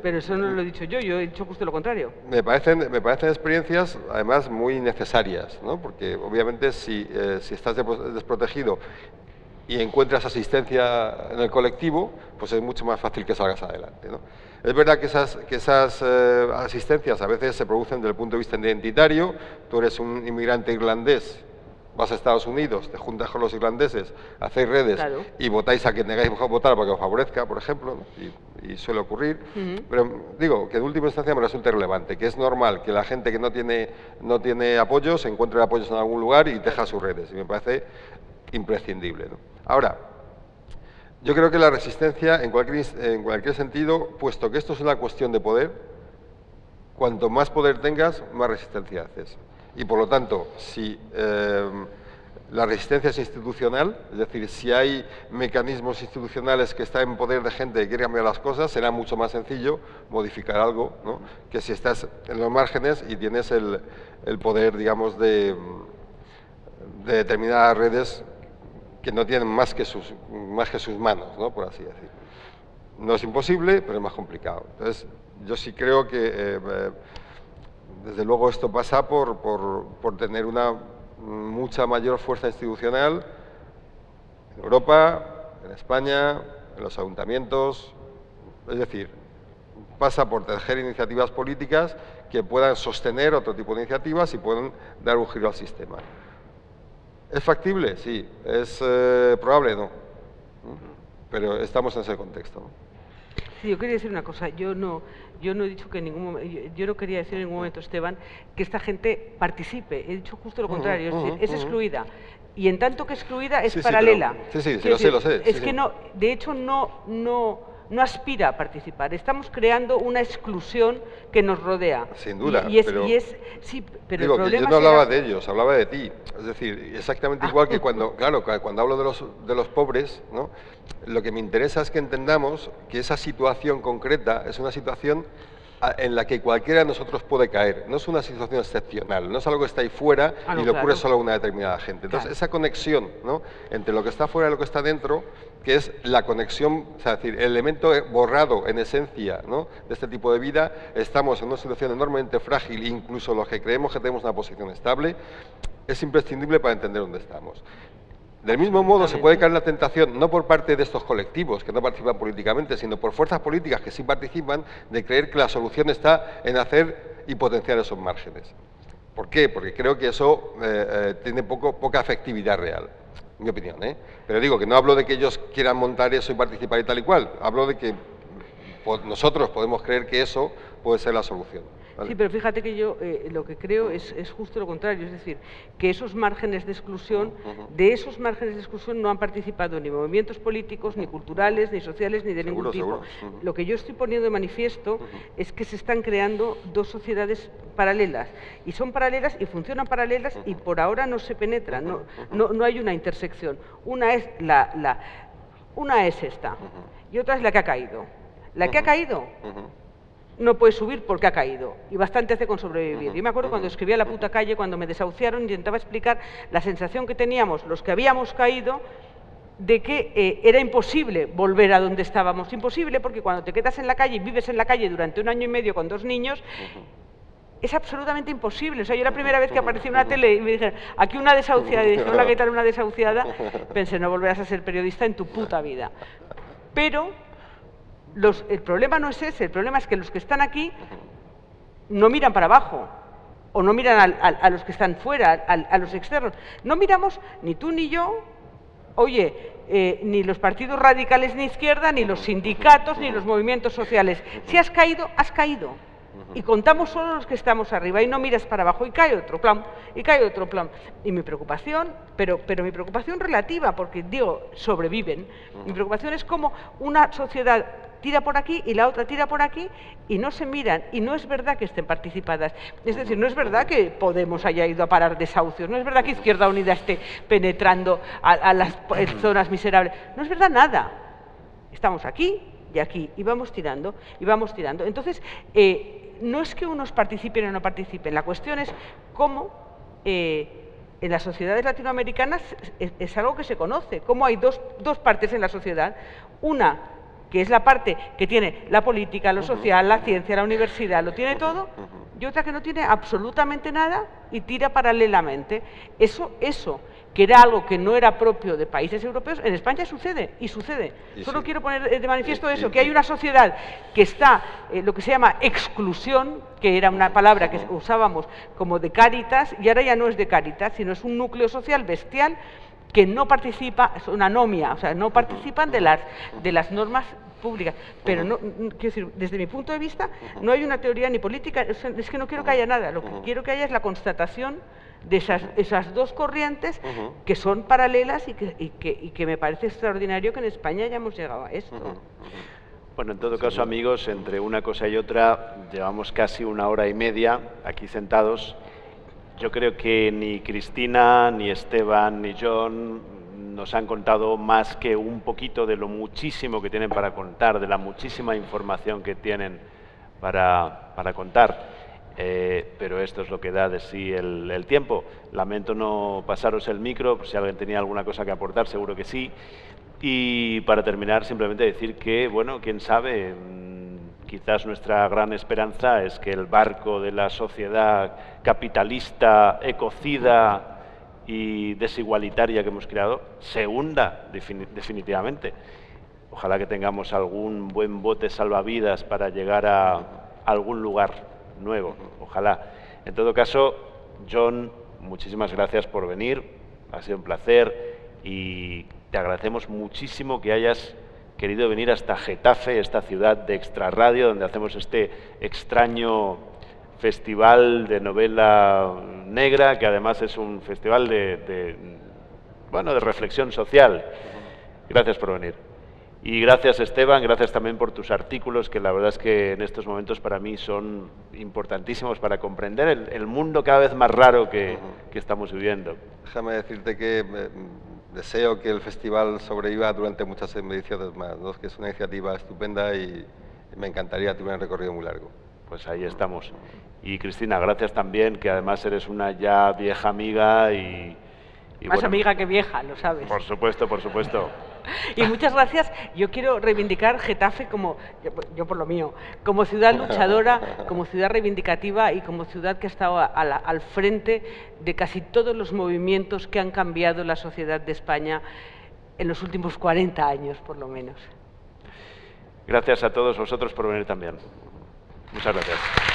pero eso no lo he dicho yo he dicho justo lo contrario. Me parecen experiencias además muy necesarias, ¿no?, porque obviamente si estás desprotegido y encuentras asistencia en el colectivo, pues es mucho más fácil que salgas adelante, ¿no? Es verdad que esas asistencias a veces se producen desde el punto de vista identitario. Tú eres un inmigrante irlandés, vas a Estados Unidos, te juntas con los irlandeses, hacéis redes, claro, y votáis a quien tengáis que votar para que os favorezca, por ejemplo, ¿no?, y suele ocurrir. Pero digo que en última instancia me resulta irrelevante, que es normal que la gente que no tiene apoyos encuentre apoyos en algún lugar y teja sus redes, y me parece imprescindible, ¿no? Ahora, yo creo que la resistencia, en cualquier sentido, puesto que esto es una cuestión de poder, cuanto más poder tengas, más resistencia haces. Y por lo tanto, si la resistencia es institucional, es decir, si hay mecanismos institucionales que están en poder de gente que quiere cambiar las cosas, será mucho más sencillo modificar algo, ¿no?, que si estás en los márgenes y tienes el poder, digamos, de determinadas redes que no tienen más que sus manos, ¿no?, por así decir. No es imposible, pero es más complicado. Entonces, yo sí creo que, desde luego, esto pasa por tener una mucha mayor fuerza institucional en Europa, en España, en los ayuntamientos. Es decir, pasa por tejer iniciativas políticas que puedan sostener otro tipo de iniciativas y puedan dar un giro al sistema. ¿Es factible? Sí. ¿Es probable? No. Pero estamos en ese contexto, ¿no? Sí, yo quería decir una cosa. Yo no he dicho que en ningún momento, yo no quería decir en ningún momento, Esteban, que esta gente participe. He dicho justo lo contrario. Es decir, es excluida. Y en tanto que excluida es paralela. Sí, lo sé. Es que no, de hecho no aspira a participar. Estamos creando una exclusión que nos rodea. Sin duda. Sí, pero digo, el problema que yo no hablaba de ellos, hablaba de ti. Es decir, exactamente igual que cuando hablo de los pobres, ¿no? Lo que me interesa es que entendamos que esa situación concreta es una situación en la que cualquiera de nosotros puede caer. No es una situación excepcional, no es algo que está ahí fuera y le ocurre solo a una determinada gente. Entonces, esa conexión, ¿no?, entre lo que está fuera y lo que está dentro, que es la conexión, o sea, es decir, el elemento borrado en esencia, ¿no?, de este tipo de vida, estamos en una situación enormemente frágil, incluso los que creemos que tenemos una posición estable, es imprescindible para entender dónde estamos. Del mismo modo, se puede caer en la tentación, no por parte de estos colectivos que no participan políticamente, sino por fuerzas políticas que sí participan, de creer que la solución está en hacer y potenciar esos márgenes. ¿Por qué? Porque creo que eso tiene poca efectividad real, en mi opinión, ¿eh? Pero digo que no hablo de que ellos quieran montar eso y participar y tal y cual, hablo de que nosotros podemos creer que eso puede ser la solución. ¿Vale? Sí, pero fíjate que yo lo que creo es justo lo contrario, es decir, que esos márgenes de exclusión, de esos márgenes de exclusión no han participado ni movimientos políticos, ni culturales, ni sociales, ni de ningún tipo. Lo que yo estoy poniendo de manifiesto es que se están creando dos sociedades paralelas, y son paralelas y funcionan paralelas y por ahora no se penetran, no hay una intersección. Una es esta y otra es la que ha caído. La que ha caído no puede subir porque ha caído, y bastante hace con sobrevivir. Yo me acuerdo cuando escribía La puta calle, cuando me desahuciaron, intentaba explicar la sensación que teníamos los que habíamos caído de que era imposible volver a donde estábamos. Imposible porque cuando te quedas en la calle y vives en la calle durante 1 año y medio con 2 niños, es absolutamente imposible. O sea, yo la primera vez que aparecí en una tele y me dijeron, aquí una desahuciada, y dije, hola, ¿qué tal una desahuciada? Pensé, no volverás a ser periodista en tu puta vida. Pero el problema no es ese, el problema es que los que están aquí no miran para abajo, o no miran a los que están fuera, a los externos. No miramos, ni tú ni yo, ni los partidos radicales ni izquierda, ni los sindicatos, ni los movimientos sociales. Si has caído, has caído. Y contamos solo los que estamos arriba y no miras para abajo y cae otro plan, y cae otro plan. Y mi preocupación, pero mi preocupación relativa, porque digo, sobreviven, mi preocupación es como una sociedad tira por aquí y la otra tira por aquí y no se miran, y no es verdad que estén participadas. Es decir, no es verdad que Podemos haya ido a parar desahucios, no es verdad que Izquierda Unida esté penetrando a las zonas miserables, no es verdad nada. Estamos aquí y aquí, y vamos tirando, y vamos tirando. Entonces, no es que unos participen o no participen, la cuestión es cómo en las sociedades latinoamericanas es algo que se conoce, cómo hay dos partes en la sociedad, una que es la parte que tiene la política, lo social, la ciencia, la universidad, lo tiene todo, y otra que no tiene absolutamente nada y tira paralelamente. Eso, que era algo que no era propio de países europeos, en España sucede, y sucede. Solo quiero poner de manifiesto eso, que hay una sociedad que está, lo que se llama exclusión, que era una palabra que usábamos como de Cáritas, y ahora ya no es de Cáritas, sino es un núcleo social bestial que no participa, es una anomia, o sea, no participan de las normas públicas. Pero no, quiero decir, desde mi punto de vista, no hay una teoría ni política, es que no quiero que haya nada, lo que quiero que haya es la constatación de esas dos corrientes que son paralelas y que me parece extraordinario que en España hayamos llegado a esto. Bueno, en todo caso, amigos, entre una cosa y otra, llevamos casi 1 hora y media aquí sentados. Yo creo que ni Cristina, ni Esteban, ni John nos han contado más que un poquito de lo muchísimo que tienen para contar, de la muchísima información que tienen para contar. pero esto es lo que da de sí el tiempo. Lamento no pasaros el micro, por si alguien tenía alguna cosa que aportar, seguro que sí. Y para terminar, simplemente decir que, bueno, quién sabe, quizás nuestra gran esperanza es que el barco de la sociedad capitalista, ecocida y desigualitaria que hemos creado se hunda definitivamente. Ojalá que tengamos algún buen bote salvavidas para llegar a algún lugar nuevo, ojalá. En todo caso, John, muchísimas gracias por venir, ha sido un placer y te agradecemos muchísimo que hayas querido venir hasta Getafe, esta ciudad de Extraradio, donde hacemos este extraño festival de novela negra, que además es un festival de reflexión social. Gracias por venir. Y gracias, Esteban, gracias también por tus artículos, que la verdad es que en estos momentos para mí son importantísimos para comprender el mundo cada vez más raro que estamos viviendo. Déjame decirte que deseo que el festival sobreviva durante muchas ediciones más, ¿no? Que es una iniciativa estupenda y me encantaría tener un recorrido muy largo. Pues ahí estamos. Y Cristina, gracias también, que además eres una ya vieja amiga y más bueno, amiga que vieja, lo sabes. Por supuesto, por supuesto. Y muchas gracias. Yo quiero reivindicar Getafe como, yo por lo mío, como ciudad luchadora, como ciudad reivindicativa y como ciudad que ha estado al frente de casi todos los movimientos que han cambiado la sociedad de España en los últimos 40 años, por lo menos. Gracias a todos vosotros por venir también. Muchas gracias.